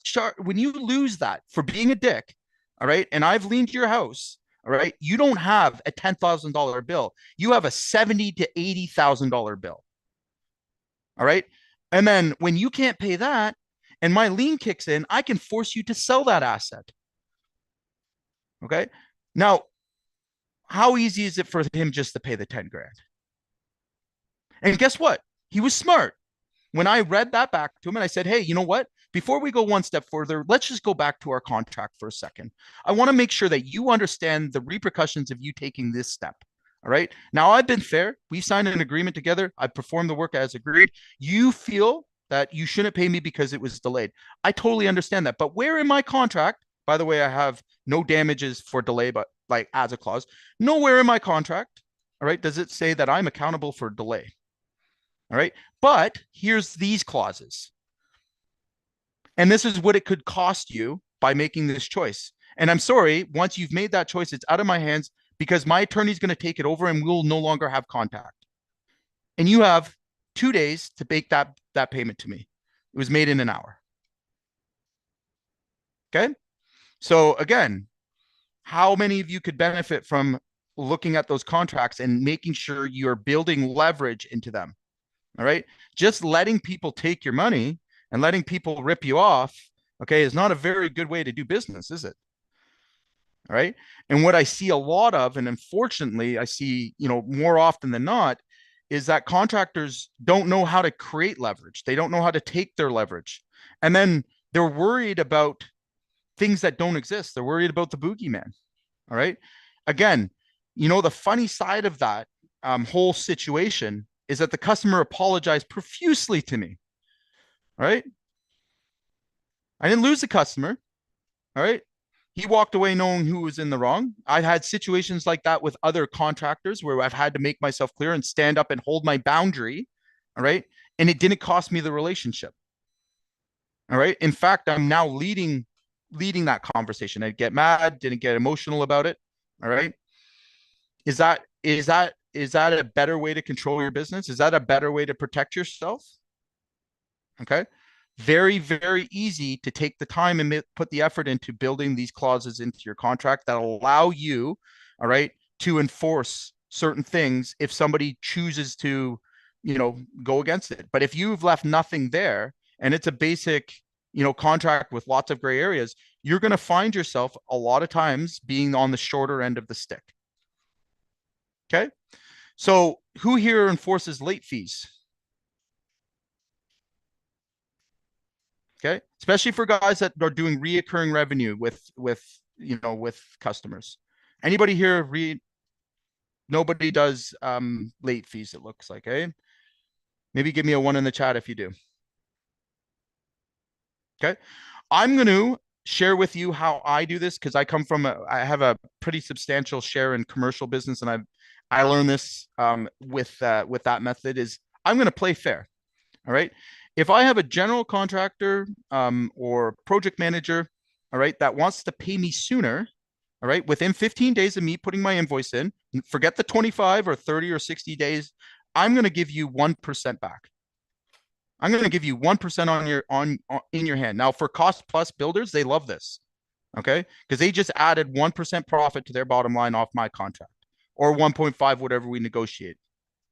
for being a dick, all right, and I've leaned your house, all right, you don't have a $10,000 bill. You have a $70,000 to $80,000 bill. All right. And then when you can't pay that and my lien kicks in, I can force you to sell that asset. Okay. Now, how easy is it for him just to pay the 10 grand? And guess what? He was smart. When I read that back to him and I said, hey, you know what? Before we go one step further, let's just go back to our contract for a second. I want to make sure that you understand the repercussions of you taking this step. All right. Now, I've been fair. We signed an agreement together. I performed the work as agreed. You feel that you shouldn't pay me because it was delayed. I totally understand that. But where in my contract, by the way, I have no damages for delay, but like as a clause, nowhere in my contract, all right, does it say that I'm accountable for delay? All right. But here's these clauses. And this is what it could cost you by making this choice. And I'm sorry, once you've made that choice, it's out of my hands because my attorney is going to take it over and we'll no longer have contact. And you have 2 days to make that payment to me. It was made in an hour. Okay. So again, how many of you could benefit from looking at those contracts and making sure you're building leverage into them? All right. Just letting people take your money and letting people rip you off, okay, is not a very good way to do business, is it? All right. And what I see a lot of, and unfortunately, I see, more often than not, is that contractors don't know how to create leverage. They don't know how to take their leverage. And then they're worried about things that don't exist. They're worried about the boogeyman. All right. Again, the funny side of that whole situation is that the customer apologized profusely to me. All right. I didn't lose the customer. All right. He walked away knowing who was in the wrong. I've had situations like that with other contractors where I've had to make myself clear and stand up and hold my boundary. All right. And it didn't cost me the relationship. All right. In fact, I'm now leading that conversation. I get mad, didn't get emotional about it. All right. Is that a better way to control your business? Is that a better way to protect yourself? Okay. Very, very easy to take the time and put the effort into building these clauses into your contract that allow you, all right, to enforce certain things if somebody chooses to, go against it. But if you've left nothing there and it's a basic, contract with lots of gray areas, you're going to find yourself a lot of times being on the shorter end of the stick. Okay. So who here enforces late fees? Okay. Especially for guys that are doing reoccurring revenue with customers. Anybody here nobody does late fees, it looks like, eh? Maybe give me a 1 in the chat if you do. Okay. I'm going to share with you how I do this because I have a pretty substantial share in commercial business, and I learned this with that method is I'm going to play fair. All right. If I have a general contractor or project manager, all right, that wants to pay me sooner, all right, within 15 days of me putting my invoice in, forget the 25 or 30 or 60 days, I'm going to give you 1% back. I'm going to give you 1% in your hand. Now, for cost plus builders, they love this, okay, because they just added 1% profit to their bottom line off my contract, or 1.5, whatever we negotiate.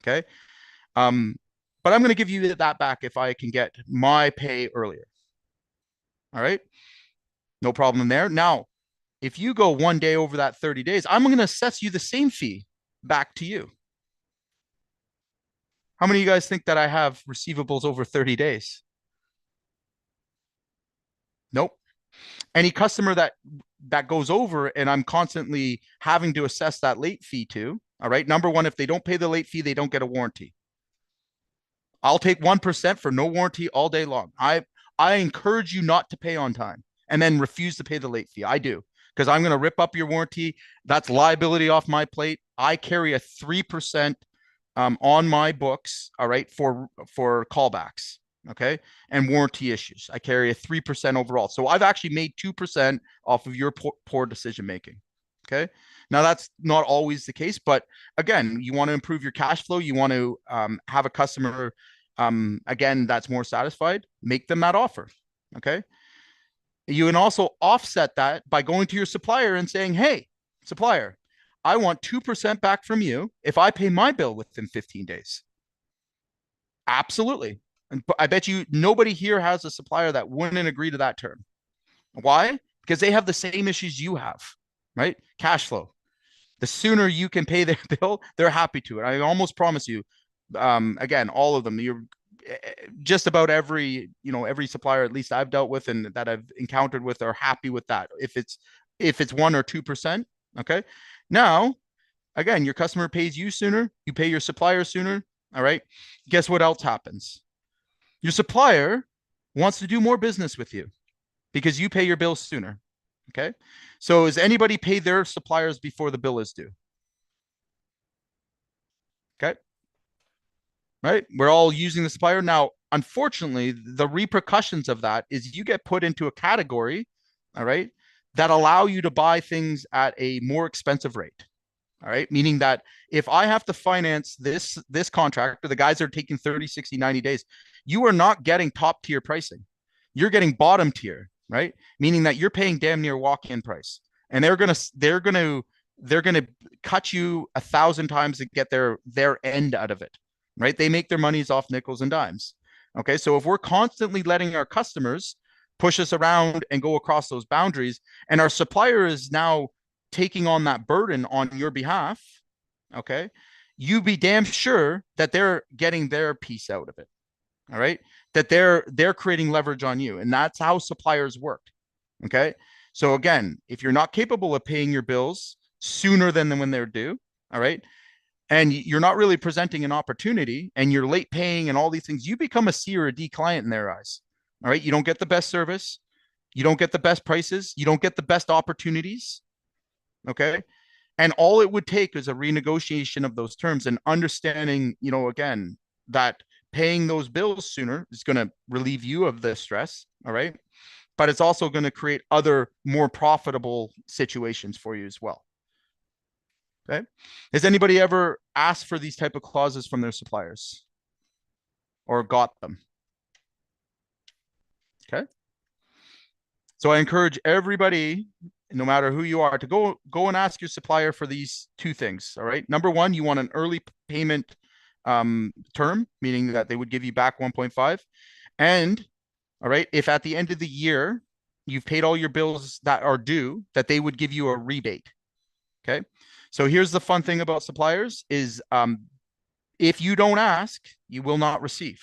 Okay. But I'm going to give you that back if I can get my pay earlier. All right. No problem there. Now, if you go 1 day over that 30 days, I'm going to assess you the same fee back to you. How many of you guys think that I have receivables over 30 days? Nope. Any customer that goes over and I'm constantly having to assess that late fee to, all right. Number one, if they don't pay the late fee, they don't get a warranty. I'll take 1% for no warranty all day long. I encourage you not to pay on time and then refuse to pay the late fee. I do because I'm going to rip up your warranty. That's liability off my plate. I carry a 3% on my books, all right, for callbacks, okay, and warranty issues. I carry a 3% overall. So I've actually made 2% off of your poor decision making. Okay. Now that's not always the case, but again, you want to improve your cash flow. You want to have a customer, again, that's more satisfied. Make them that offer. Okay. You can also offset that by going to your supplier and saying, hey, supplier, I want 2% back from you if I pay my bill within 15 days. Absolutely. And I bet you nobody here has a supplier that wouldn't agree to that term. Why? Because they have the same issues you have, right? Cash flow. The sooner you can pay their bill, they're happy to. And I almost promise you, again, all of them, you're just about every supplier at least I've dealt with and that I've encountered with are happy with that. If it's 1 or 2%, okay. Now, again, your customer pays you sooner, you pay your supplier sooner. All right. Guess what else happens? Your supplier wants to do more business with you because you pay your bills sooner. Okay. So has anybody paid their suppliers before the bill is due? Okay. Right. We're all using the supplier. Now, unfortunately, the repercussions of that is you get put into a category, all right, that allow you to buy things at a more expensive rate. All right. Meaning that if I have to finance this contract, or the guys are taking 30, 60, 90 days, you are not getting top tier pricing. You're getting bottom tier, right? Meaning that you're paying damn near walk-in price. And they're gonna cut you 1,000 times to get their end out of it. Right. They make their monies off nickels and dimes. Okay. So if we're constantly letting our customers push us around and go across those boundaries, and our supplier is now taking on that burden on your behalf, okay, you be damn sure that they're getting their piece out of it. All right, that they're creating leverage on you, and that's how suppliers work. Okay, so again, if you're not capable of paying your bills sooner than when they're due, all right, and you're not really presenting an opportunity, and you're late paying and all these things, you become a C or a D client in their eyes. All right, you don't get the best service, you don't get the best prices, you don't get the best opportunities. Okay. And all it would take is a renegotiation of those terms and understanding, again, that paying those bills sooner is going to relieve you of the stress. All right. But it's also going to create other more profitable situations for you as well. Okay. Has anybody ever asked for these type of clauses from their suppliers or got them? Okay. So I encourage everybody, no matter who you are, to go and ask your supplier for these two things. All right. Number one, you want an early payment term, meaning that they would give you back 1.5. And all right, if at the end of the year you've paid all your bills that are due, that they would give you a rebate. Okay. So here's the fun thing about suppliers is if you don't ask, you will not receive.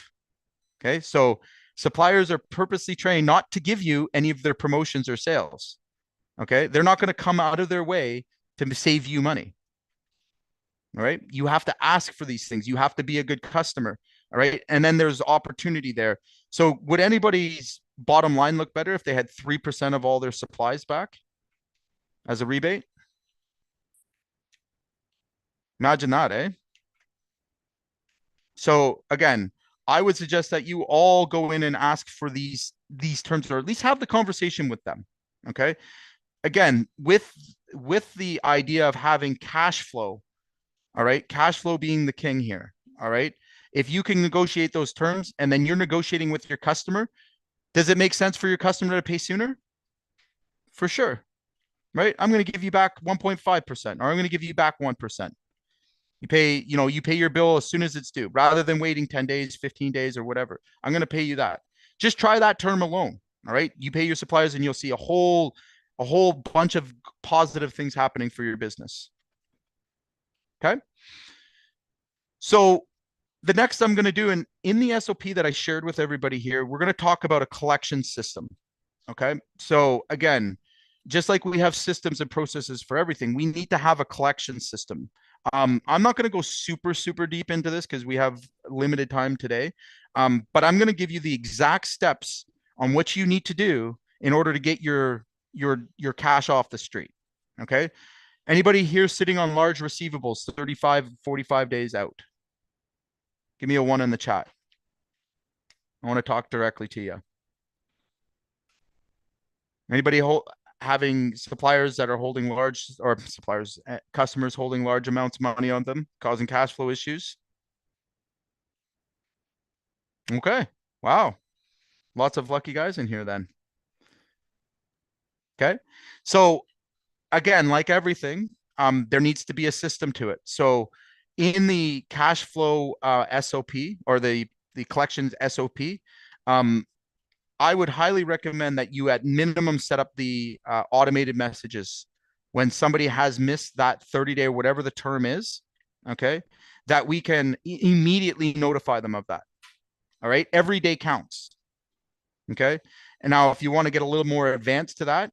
Okay. So suppliers are purposely trained not to give you any of their promotions or sales. Okay. They're not going to come out of their way to save you money. All right. You have to ask for these things. You have to be a good customer. All right. And then there's opportunity there. So would anybody's bottom line look better if they had 3% of all their supplies back as a rebate? Imagine that, eh? So again, I would suggest that you all go in and ask for these terms, or at least have the conversation with them. Okay. Again, with the idea of having cash flow, all right, cash flow being the king here. All right. If you can negotiate those terms and then you're negotiating with your customer, does it make sense for your customer to pay sooner? For sure. Right. I'm going to give you back 1.5%, or I'm going to give you back 1%. You pay your bill as soon as it's due rather than waiting 10 days, 15 days, or whatever. I'm going to pay you that. Just try that term alone. All right. You pay your suppliers and you'll see a whole bunch of positive things happening for your business. Okay. So the next I'm going to do in the SOP that I shared with everybody here, we're going to talk about a collection system. Okay. So again, just like we have systems and processes for everything, we need to have a collection system. I'm not going to go super, super deep into this because we have limited time today. But I'm going to give you the exact steps on what you need to do in order to get your cash off the street. Okay. Anybody here sitting on large receivables 35, 45 days out? Give me a one in the chat. I want to talk directly to you. Anybody having suppliers that are holding large, or suppliers, customers holding large amounts of money on them, causing cash flow issues? Okay. Wow. Lots of lucky guys in here then. Okay. So again, like everything, there needs to be a system to it. So in the cash flow SOP, or the collections SOP, um, I would highly recommend that you at minimum set up the automated messages when somebody has missed that 30-day or whatever the term is, okay, that we can immediately notify them of that. All right. Every day counts. Okay. And now if you want to get a little more advanced to that,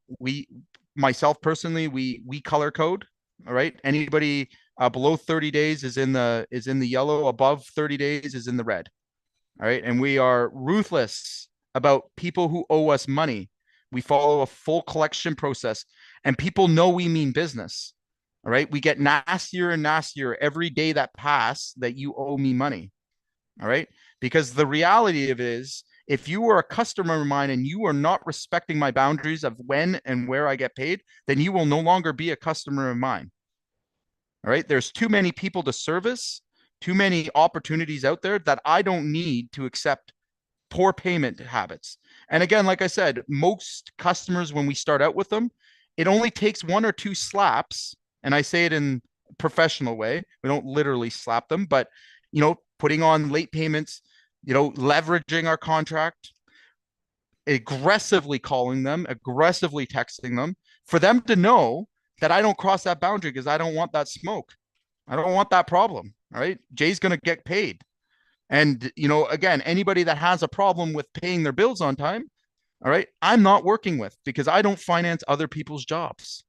myself personally, we color code. All right. Anybody below 30 days is in the yellow, above 30 days is in the red. All right. And we are ruthless about people who owe us money. We follow a full collection process, and people know we mean business. All right. We get nastier and nastier every day that pass that you owe me money. All right. Because the reality of it is, if you are a customer of mine and you are not respecting my boundaries of when and where I get paid, then you will no longer be a customer of mine. All right. There's too many people to service, too many opportunities out there that I don't need to accept poor payment habits. And again, like I said, most customers, when we start out with them, it only takes one or two slaps. And I say it in a professional way. We don't literally slap them, but putting on late payments, leveraging our contract, aggressively calling them, aggressively texting them, for them to know that I don't cross that boundary, because I don't want that smoke. I don't want that problem. All right. Jay's going to get paid. And, again, anybody that has a problem with paying their bills on time, all right, I'm not working with, because I don't finance other people's jobs.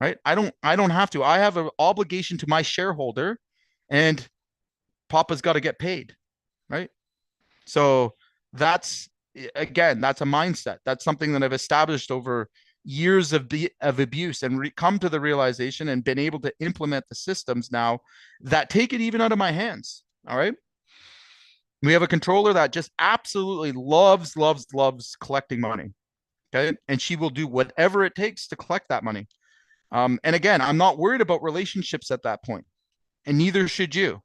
Right. I don't have to. I have an obligation to my shareholder, and Papa's got to get paid. Right. So that's, again, that's a mindset. That's something that I've established over years of abuse, and come to the realization and been able to implement the systems now that take it even out of my hands. All right. We have a controller that just absolutely loves, loves, loves collecting money. Okay. And she will do whatever it takes to collect that money. And again, I'm not worried about relationships at that point, and neither should you.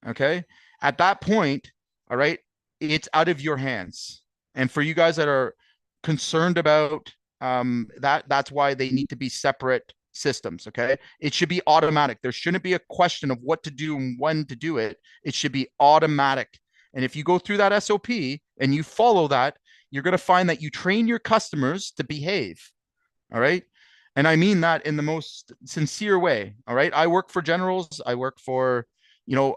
Okay. At that point, all right, it's out of your hands. And for you guys that are concerned about that's why they need to be separate systems. Okay. It should be automatic. There shouldn't be a question of what to do and when to do it. It should be automatic. And if you go through that SOP and you follow that, you're going to find that you train your customers to behave. All right. And I mean that in the most sincere way. All right. I work for generals. I work for,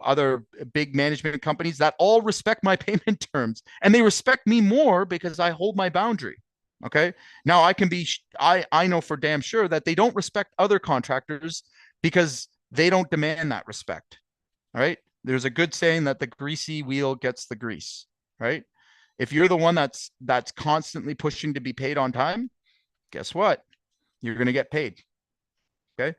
other big management companies that all respect my payment terms, and they respect me more because I hold my boundary. Okay. Now I know for damn sure that they don't respect other contractors because they don't demand that respect. All right. There's a good saying that the greasy wheel gets the grease, right? If you're the one that's constantly pushing to be paid on time, guess what? You're going to get paid. Okay.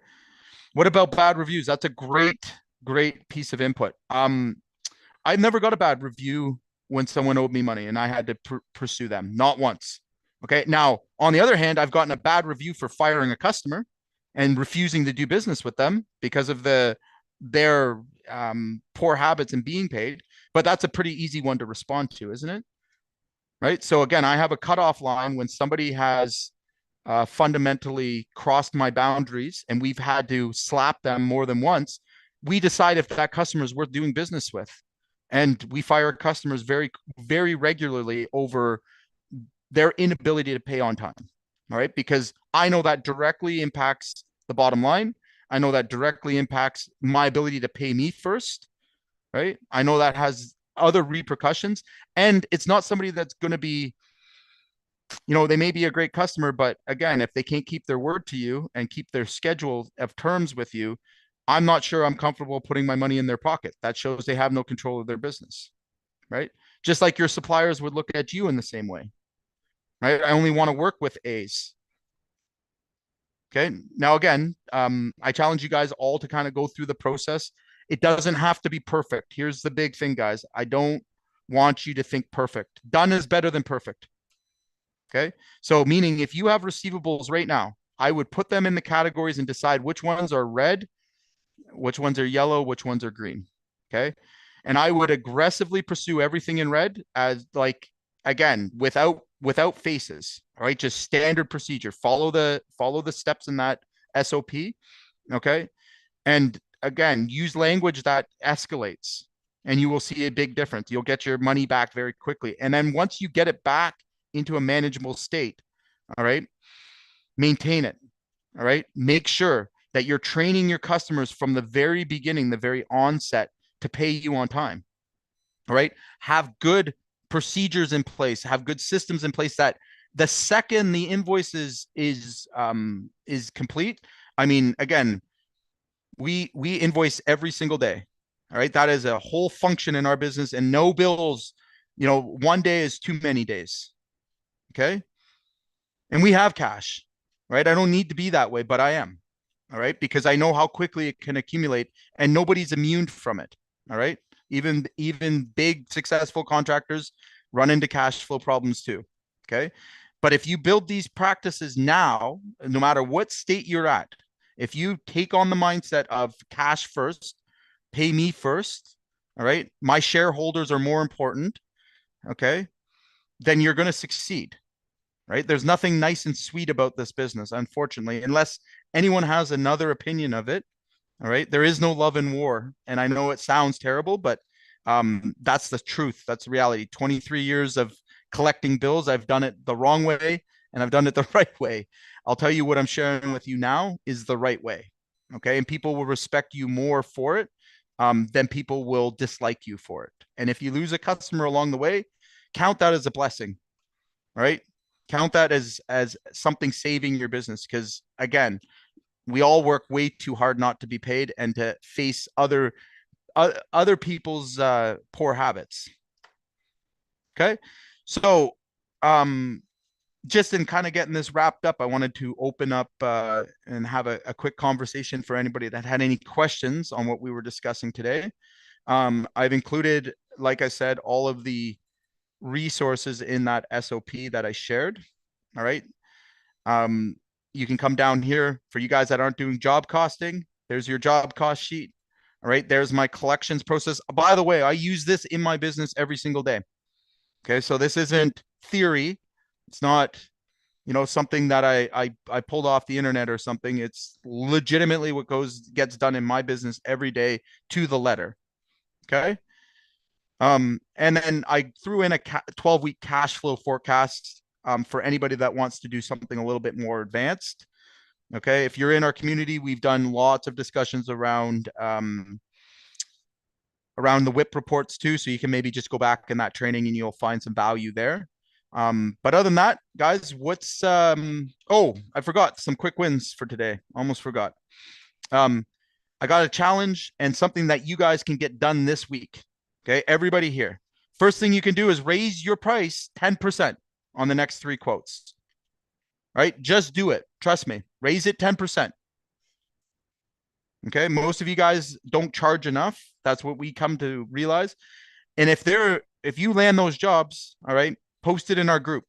What about bad reviews? That's a great piece of input. I've never got a bad review when someone owed me money and I had to pursue them. Not once. Okay. Now, on the other hand, I've gotten a bad review for firing a customer and refusing to do business with them because of their poor habits and being paid. But that's a pretty easy one to respond to, isn't it? Right. So again, I have a cutoff line when somebody has fundamentally crossed my boundaries and we've had to slap them more than once. We decide if that customer is worth doing business with. And we fire customers very, very regularly over their inability to pay on time. All right. Because I know that directly impacts the bottom line. I know that directly impacts my ability to pay me first. Right. I know that has other repercussions. And it's not somebody that's going to be, they may be a great customer, but again, if they can't keep their word to you and keep their schedule of terms with you, I'm not sure I'm comfortable putting my money in their pocket. That shows they have no control of their business, right? Just like your suppliers would look at you in the same way, right? I only want to work with A's. Okay. Now, again, I challenge you guys all to kind of go through the process. It doesn't have to be perfect. Here's the big thing, guys. I don't want you to think perfect. Done is better than perfect. Okay. So, meaning if you have receivables right now, I would put them in the categories and decide which ones are red, which ones are yellow, which ones are green. Okay. And I would aggressively pursue everything in red as like, again, without faces. All right. Just standard procedure. Follow the steps in that SOP. Okay. And again, use language that escalates and you will see a big difference. You'll get your money back very quickly. And then once you get it back into a manageable state, all right, maintain it. All right. Make sure that you're training your customers from the very beginning, the very onset to pay you on time. All right. Have good procedures in place, have good systems in place that the second the invoice is complete. I mean, again, we invoice every single day. All right. That is a whole function in our business, and no bills, one day is too many days. Okay. And we have cash, right? I don't need to be that way, but I am. All right. Because I know how quickly it can accumulate and nobody's immune from it. All right. Even big successful contractors run into cash flow problems too. Okay. But if you build these practices now, no matter what state you're at, if you take on the mindset of cash first, pay me first, all right, my shareholders are more important, okay, then you're going to succeed, right? There's nothing nice and sweet about this business, unfortunately, unless anyone has another opinion of it. All right. There is no love in war. And I know it sounds terrible, but that's the truth. That's the reality. 23 years of collecting bills. I've done it the wrong way and I've done it the right way. I'll tell you what I'm sharing with you now is the right way. Okay. And people will respect you more for it than people will dislike you for it. And if you lose a customer along the way, count that as a blessing. All right. Count that as something saving your business. Because again, we all work way too hard not to be paid and to face other people's poor habits. Okay. So um just in kind of getting this wrapped up, I wanted to open up and have a quick conversation for anybody that had any questions on what we were discussing today. I've included, like I said, all of the resources in that SOP that I shared. All right. Um, you can come down here for you guys that aren't doing job costing. There's your job cost sheet. All right. There's my collections process. By the way, I use this in my business every single day. Okay. So this isn't theory. It's not, something that I pulled off the internet or something. It's legitimately what gets done in my business every day to the letter. Okay. And then I threw in a 12-week cash flow forecast for anybody that wants to do something a little bit more advanced. Okay. If you're in our community, we've done lots of discussions around the WIP reports too. So you can maybe just go back in that training and you'll find some value there. But other than that, guys, oh, I forgot some quick wins for today. Almost forgot. I got a challenge and something that you guys can get done this week. Okay. Everybody here. First thing you can do is raise your price 10% on the next 3 quotes. Right? Just do it. Trust me. Raise it 10%. Okay. Most of you guys don't charge enough. That's what we come to realize. And if you land those jobs, all right, post it in our group.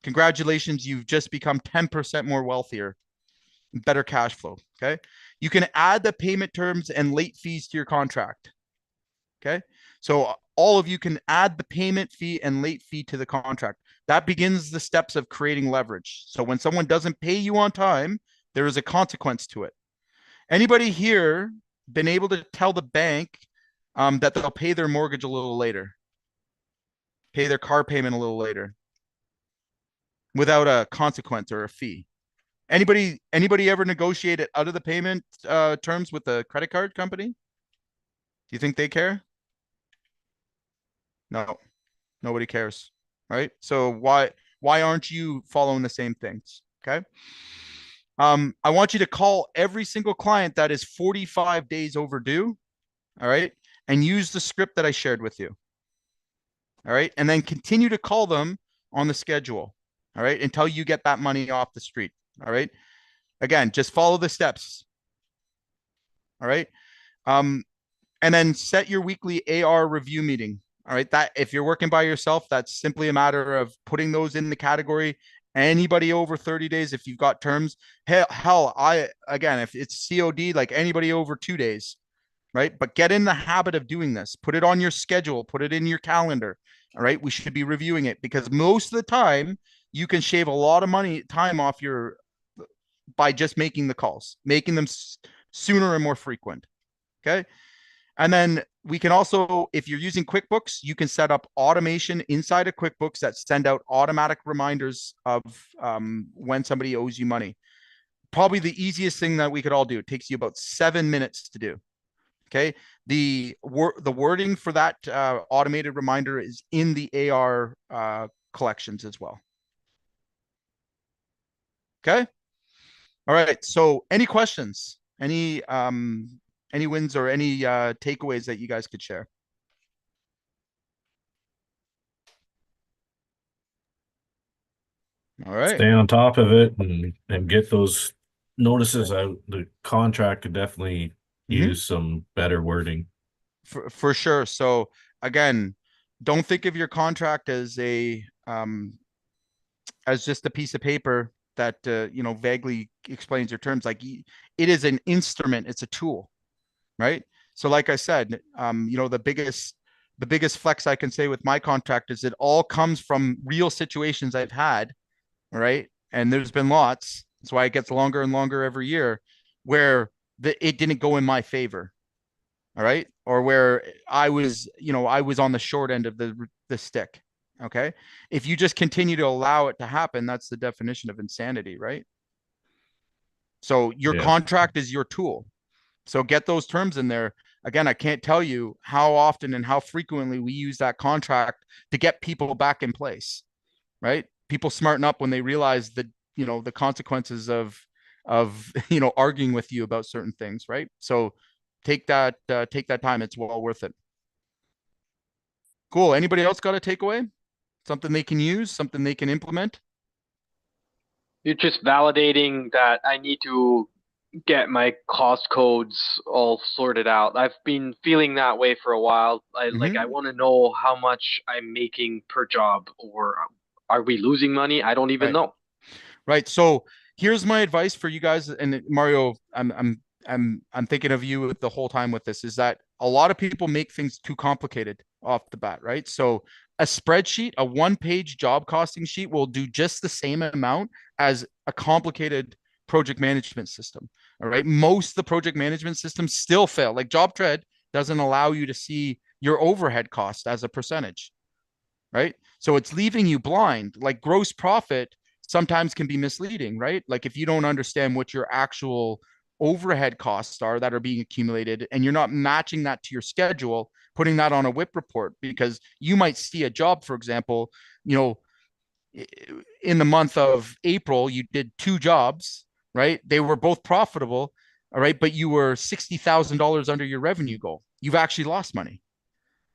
Congratulations, you've just become 10% more wealthier, better cash flow. Okay. You can add the payment terms and late fees to your contract. Okay. So all of you can add the payment fee and late fee to the contract. That begins the steps of creating leverage. So when someone doesn't pay you on time, there is a consequence to it. Anybody here been able to tell the bank that they'll pay their mortgage a little later, pay their car payment a little later without a consequence or a fee? Anybody ever negotiated out of the payment terms with the credit card company? Do you think they care? No, nobody cares, right? So why aren't you following the same things? Okay. I want you to call every single client that is 45 days overdue. All right. And use the script that I shared with you. All right. And then continue to call them on the schedule. All right. Until you get that money off the street. All right. Again, just follow the steps. All right. And then set your weekly AR review meeting. All right. That if you're working by yourself, that's simply a matter of putting those in the category. Anybody over 30 days, if you've got terms, hell, I again, if it's COD, like anybody over 2 days, right? But get in the habit of doing this. Put it on your schedule, put it in your calendar. All right. We should be reviewing it because most of the time you can shave a lot of time off your by just making the calls, making them sooner and more frequent. Okay. And then we can also, if you're using QuickBooks, you can set up automation inside of QuickBooks that send out automatic reminders of when somebody owes you money. Probably the easiest thing that we could all do. It takes you about 7 minutes to do. Okay. The wording for that automated reminder is in the AR collections as well. Okay. All right. So any questions? Any wins or any takeaways that you guys could share? All right. Stay on top of it and get those notices out. The contract could definitely Mm-hmm. use some better wording. For sure. So again, don't think of your contract as a as just a piece of paper that vaguely explains your terms. Like it is an instrument, it's a tool, right? So like I said, the biggest flex I can say with my contract is it all comes from real situations I've had, right? And there's been lots. That's why it gets longer and longer every year, where it didn't go in my favor. All right. Or where I was on the short end of the stick. Okay. If you just continue to allow it to happen, that's the definition of insanity, right? So your Yeah. contract is your tool. So get those terms in there. Again, I can't tell you how often and how frequently we use that contract to get people back in place, right? People smarten up when they realize the consequences of arguing with you about certain things, right? So take that time. It's well worth it. Cool. Anybody else got a takeaway? Something they can use, something they can implement? You're just validating that I need to get my cost codes all sorted out. I've been feeling that way for a while. I Mm-hmm. want to know how much I'm making per job, or are we losing money? I don't even Right. know. Right. So here's my advice for you guys. And Mario, I'm thinking of you the whole time with this, is that a lot of people make things too complicated off the bat, right? So a spreadsheet, a one-page job costing sheet will do just the same amount as a complicated project management system. All right. Most of the project management systems still fail. Like JobTread doesn't allow you to see your overhead cost as a percentage, right? So it's leaving you blind. Like gross profit sometimes can be misleading, right? Like if you don't understand what your actual overhead costs are that are being accumulated and you're not matching that to your schedule, putting that on a WIP report, because you might see a job, for example, you know, in the month of April, you did two jobs, right? They were both profitable, all right, but you were $60,000 under your revenue goal. You've actually lost money,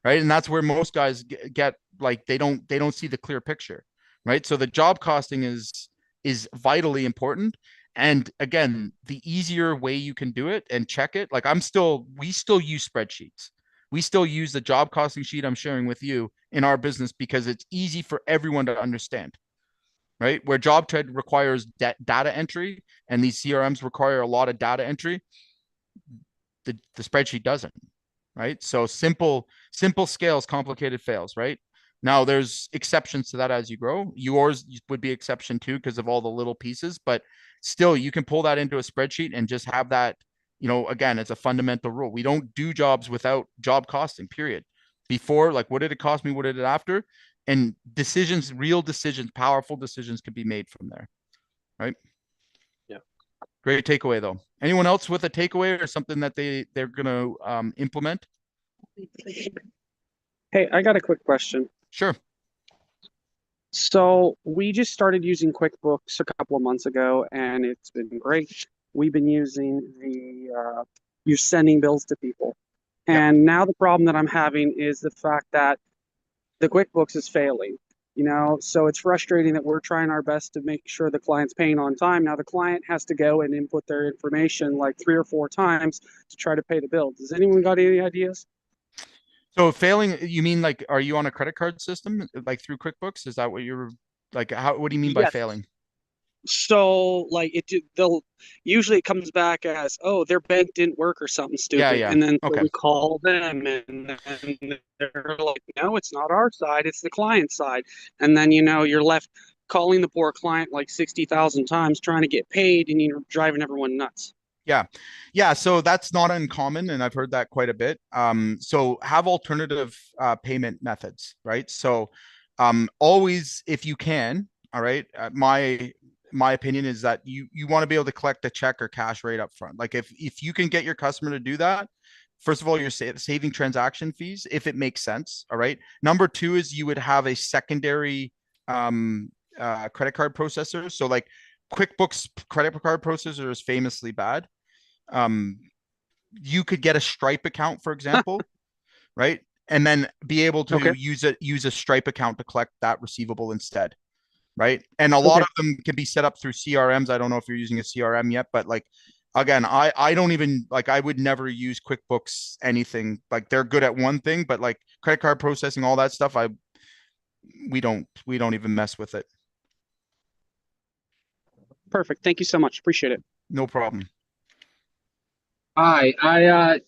right? And that's where most guys get like they don't see the clear picture, right? So the job costing is vitally important. And again, the easier way you can do it and check it, like we still use spreadsheets. We still use the job costing sheet I'm sharing with you in our business because it's easy for everyone to understand, right? Where JobTread requires data entry and these CRMs require a lot of data entry, the spreadsheet doesn't, right? So simple scales, complicated fails, right? Now there's exceptions to that as you grow. Yours would be exception too because of all the little pieces, but still you can pull that into a spreadsheet and just have that, again, it's a fundamental rule. We don't do jobs without job costing, period. Before, like, what did it cost me? What did it after? And decisions, real decisions, powerful decisions could be made from there, right? Yeah. Great takeaway though. Anyone else with a takeaway or something that they're gonna implement? Hey, I got a quick question. Sure. So we just started using QuickBooks a couple of months ago, and it's been great. We've been using you're sending bills to people. Yep. And now the problem that I'm having is the fact that the QuickBooks is failing. So it's frustrating that we're trying our best to make sure the client's paying on time. Now the client has to go and input their information like 3 or 4 times to try to pay the bill. Does anyone got any ideas? So failing, you mean like, are you on a credit card system, like through QuickBooks? Is that what you're like? What do you mean by Yes. failing? So like they'll usually it comes back as, oh, their bank didn't work or something Yeah, stupid, yeah. and then so Okay. we call them, and then they're like, no, it's not our side, it's the client side, and then you're left calling the poor client like 60,000 times trying to get paid, and you're driving everyone nuts. Yeah. Yeah. So that's not uncommon. And I've heard that quite a bit. So have alternative payment methods, right? So always, if you can, all right, my opinion is that you want to be able to collect a check or cash right up front. Like if you can get your customer to do that, first of all, you're saving transaction fees if it makes sense. All right. Number two is you would have a secondary credit card processor. So like QuickBooks credit card processor is famously bad. You could get a Stripe account, for example, right? And then be able to Okay. use a Stripe account to collect that receivable instead, right? And a lot Okay. of them can be set up through CRMs. I don't know if you're using a CRM yet, but like again, I don't even like I would never use QuickBooks anything. Like they're good at one thing, but like credit card processing, all that stuff, we don't even mess with it. Perfect. Thank you so much. Appreciate it. No problem. Hi, I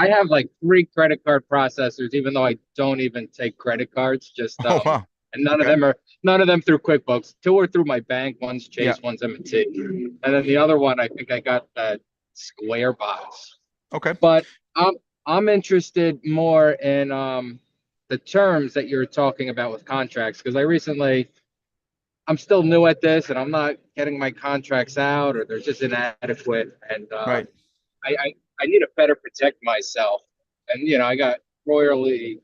have like 3 credit card processors, even though I don't even take credit cards. Just Oh wow. and none of Okay. them are none of them through QuickBooks. 2 are through my bank. One's Yeah. Chase, one's M&T, and then the other one I think I got that Square box. Okay. But I'm interested more in the terms that you're talking about with contracts because I'm still new at this and I'm not getting my contracts out or they're just inadequate and Right. I need to better protect myself. And I got royally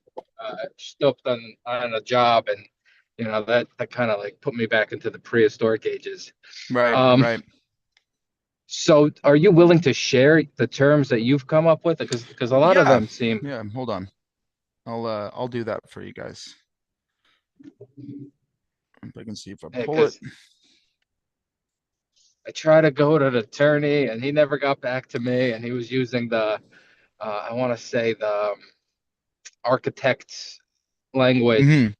stooped on a job, and that kind of like put me back into the prehistoric ages. Right. Um, Right. so are you willing to share the terms that you've come up with? Because a lot of Yeah. them seem Yeah. Hold on. I'll do that for you guys. If I can see if I pull it. because I try to go to an attorney and he never got back to me, and he was using the I want to say the architect's language. Mhm.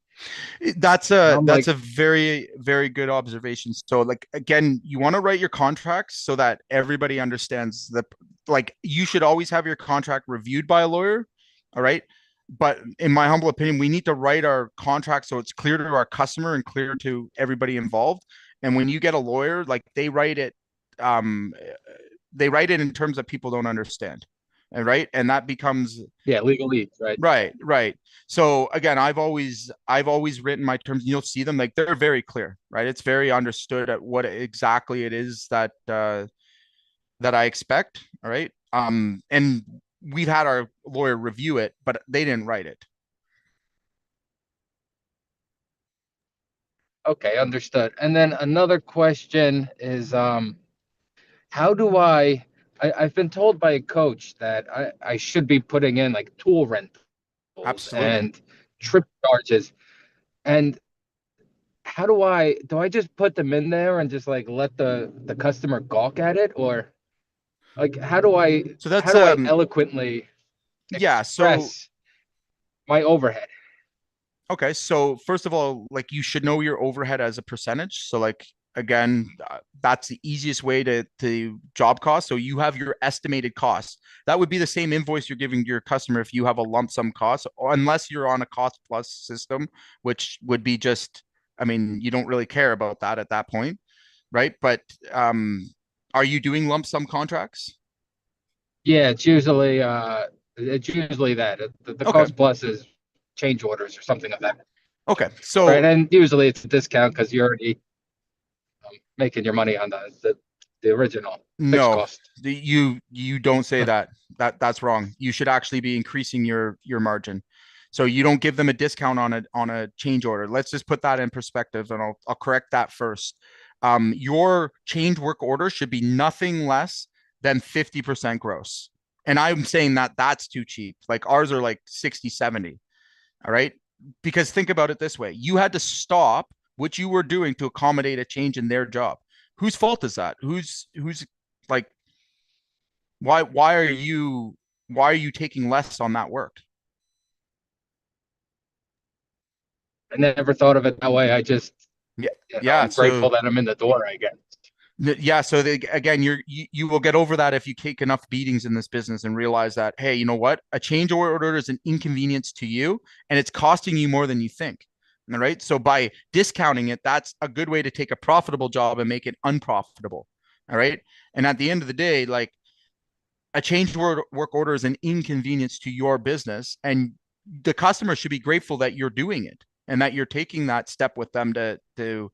That's And a I'm that's like, a very, very good observation. So like again, you want to write your contracts so that everybody understands like you should always have your contract reviewed by a lawyer. All right. But in my humble opinion, we need to write our contract so it's clear to our customer and clear to everybody involved. And when you get a lawyer, like um, they write it in terms that people don't understand. And right. And that becomes yeah, legalese, right? right, right. So again, I've always written my terms, and you'll see them like they're very clear, right? It's very understood at what exactly it is that I expect. All right. And we've had our lawyer review it, but they didn't write it. Okay, understood. And then another question is, how do I've been told by a coach that I should be putting in like tool rentals Absolutely. and trip charges. And do I just put them in there and just like let the customer gawk at it? Or like So how that's do I eloquently yeah, so express my overhead? okay, so first of all, like you should know your overhead as a percentage. So like again, that's the easiest way to job cost. So you have your estimated cost. That would be the same invoice you're giving your customer if you have a lump sum cost, or unless you're on a cost plus system, which would be just, I mean, you don't really care about that at that point, right? But are you doing lump sum contracts? Yeah, it's usually that the Okay. cost plus is change orders or something of that. Okay. Right, So and usually it's a discount because you're already making your money on the original fixed no, cost. you don't say that. That's wrong. You should actually be increasing your margin. So you don't give them a discount on a change order. Let's just put that in perspective, and I'll correct that first. Your change work order should be nothing less than 50% gross. And I'm saying that that's too cheap. Like ours are like 60, 70. All right. because think about it this way. You had to stop what you were doing to accommodate a change in their job. Whose fault is that? Who's like, why are you taking less on that work? I never thought of it that way. I just, Yeah. I'm grateful that I'm in the door, I guess. Yeah, so again, you will get over that if you take enough beatings in this business and realize that, hey, you know what? A change order is an inconvenience to you, and it's costing you more than you think. All right. So by discounting it, that's a good way to take a profitable job and make it unprofitable. All right. And at the end of the day, like, a change work order is an inconvenience to your business, and the customer should be grateful that you're doing it and that you're taking that step with them to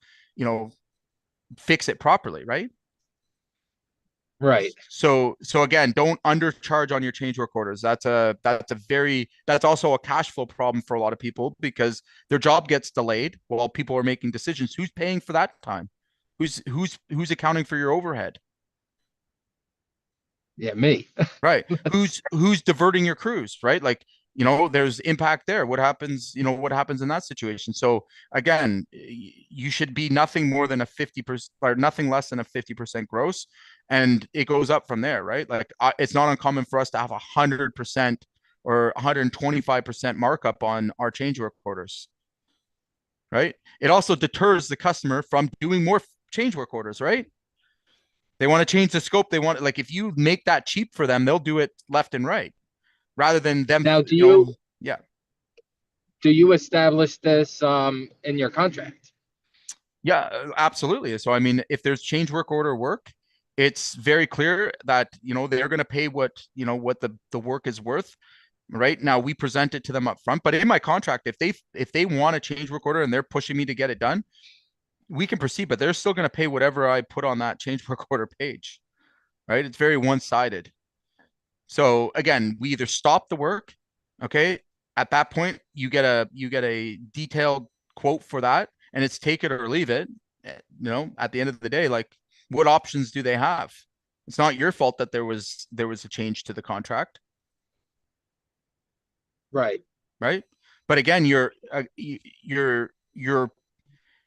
fix it properly, right? Right. So again, don't undercharge on your change work orders. That's also a cash flow problem for a lot of people because their job gets delayed while people are making decisions. Who's paying for that time? Who's accounting for your overhead? Yeah, me. Right. Who's diverting your crews, right? Like, there's impact there. What happens in that situation? So again, you should be nothing more than a 50% or nothing less than a 50% gross. And it goes up from there, right? Like, it's not uncommon for us to have 100% or 125% markup on our change work orders, right? It also deters the customer from doing more change work orders, right? They want to change the scope. They want, like, if you make that cheap for them, they'll do it left and right rather than them, Now, yeah. Do you establish this in your contract? Yeah, absolutely. So, I mean, if there's change work order work, it's very clear that, they're going to pay what the work is worth. Right now, we present it to them up front, but in my contract, if they want a change work order and they're pushing me to get it done, we can proceed, but they're still going to pay whatever I put on that change work order page. Right? It's very one-sided. So again, we either stop the work, okay? At that point, you get a detailed quote for that, and it's take it or leave it. At the end of the day, like, what options do they have? It's not your fault that there was a change to the contract, Right. right? But again, you're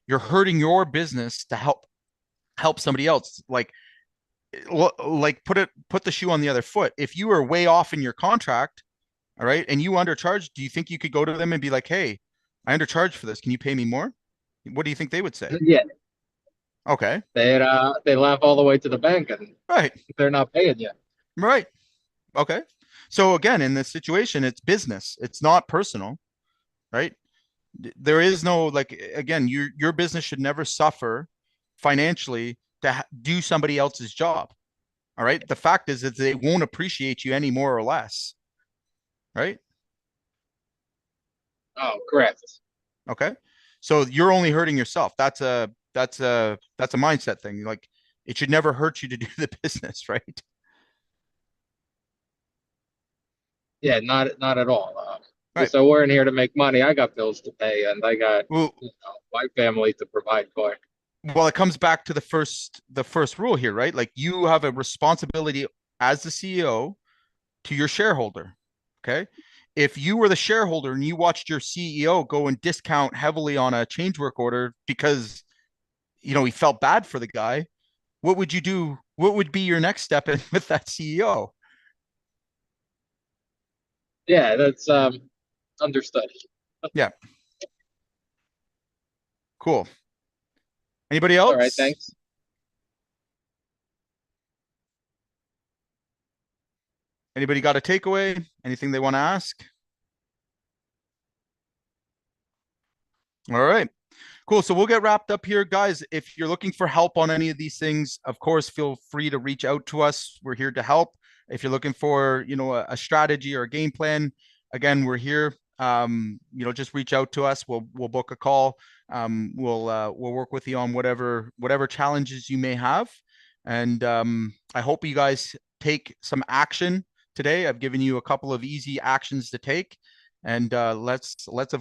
hurting your business to help somebody else. Like put the shoe on the other foot. If you are way off in your contract, all right, and you undercharge, do you think you could go to them and be like, hey, I undercharged for this, can you pay me more? What do you think they would say? Yeah. Okay. They laugh all the way to the bank and Right. they're not paying you. Right. Okay. So again, in this situation, it's business. It's not personal, right? There is no, like, again, your business should never suffer financially to do somebody else's job. All right. The fact is that they won't appreciate you any more or less. Right. Oh, correct. Okay. So you're only hurting yourself. That's a mindset thing. Like, it should never hurt you to do the business, right? Yeah, not at all. Right. So we're in here to make money. I got bills to pay, and I got Well, my family to provide for. well, it comes back to the first rule here, right? Like, you have a responsibility as the CEO to your shareholder. Okay. If you were the shareholder and you watched your CEO go and discount heavily on a change work order because, he felt bad for the guy, what would you do? What would be your next step in with that CEO? Yeah, that's understood. Yeah. Cool. Anybody All right, else? thanks. Anybody got a takeaway? Anything they want to ask? All right. Cool. So we'll get wrapped up here, guys. If you're looking for help on any of these things, of course, feel free to reach out to us. We're here to help. If you're looking for, a strategy or a game plan, again, we're here. Just reach out to us. We'll book a call. We'll work with you on whatever challenges you may have. And I hope you guys take some action today. I've given you a couple of easy actions to take, and let's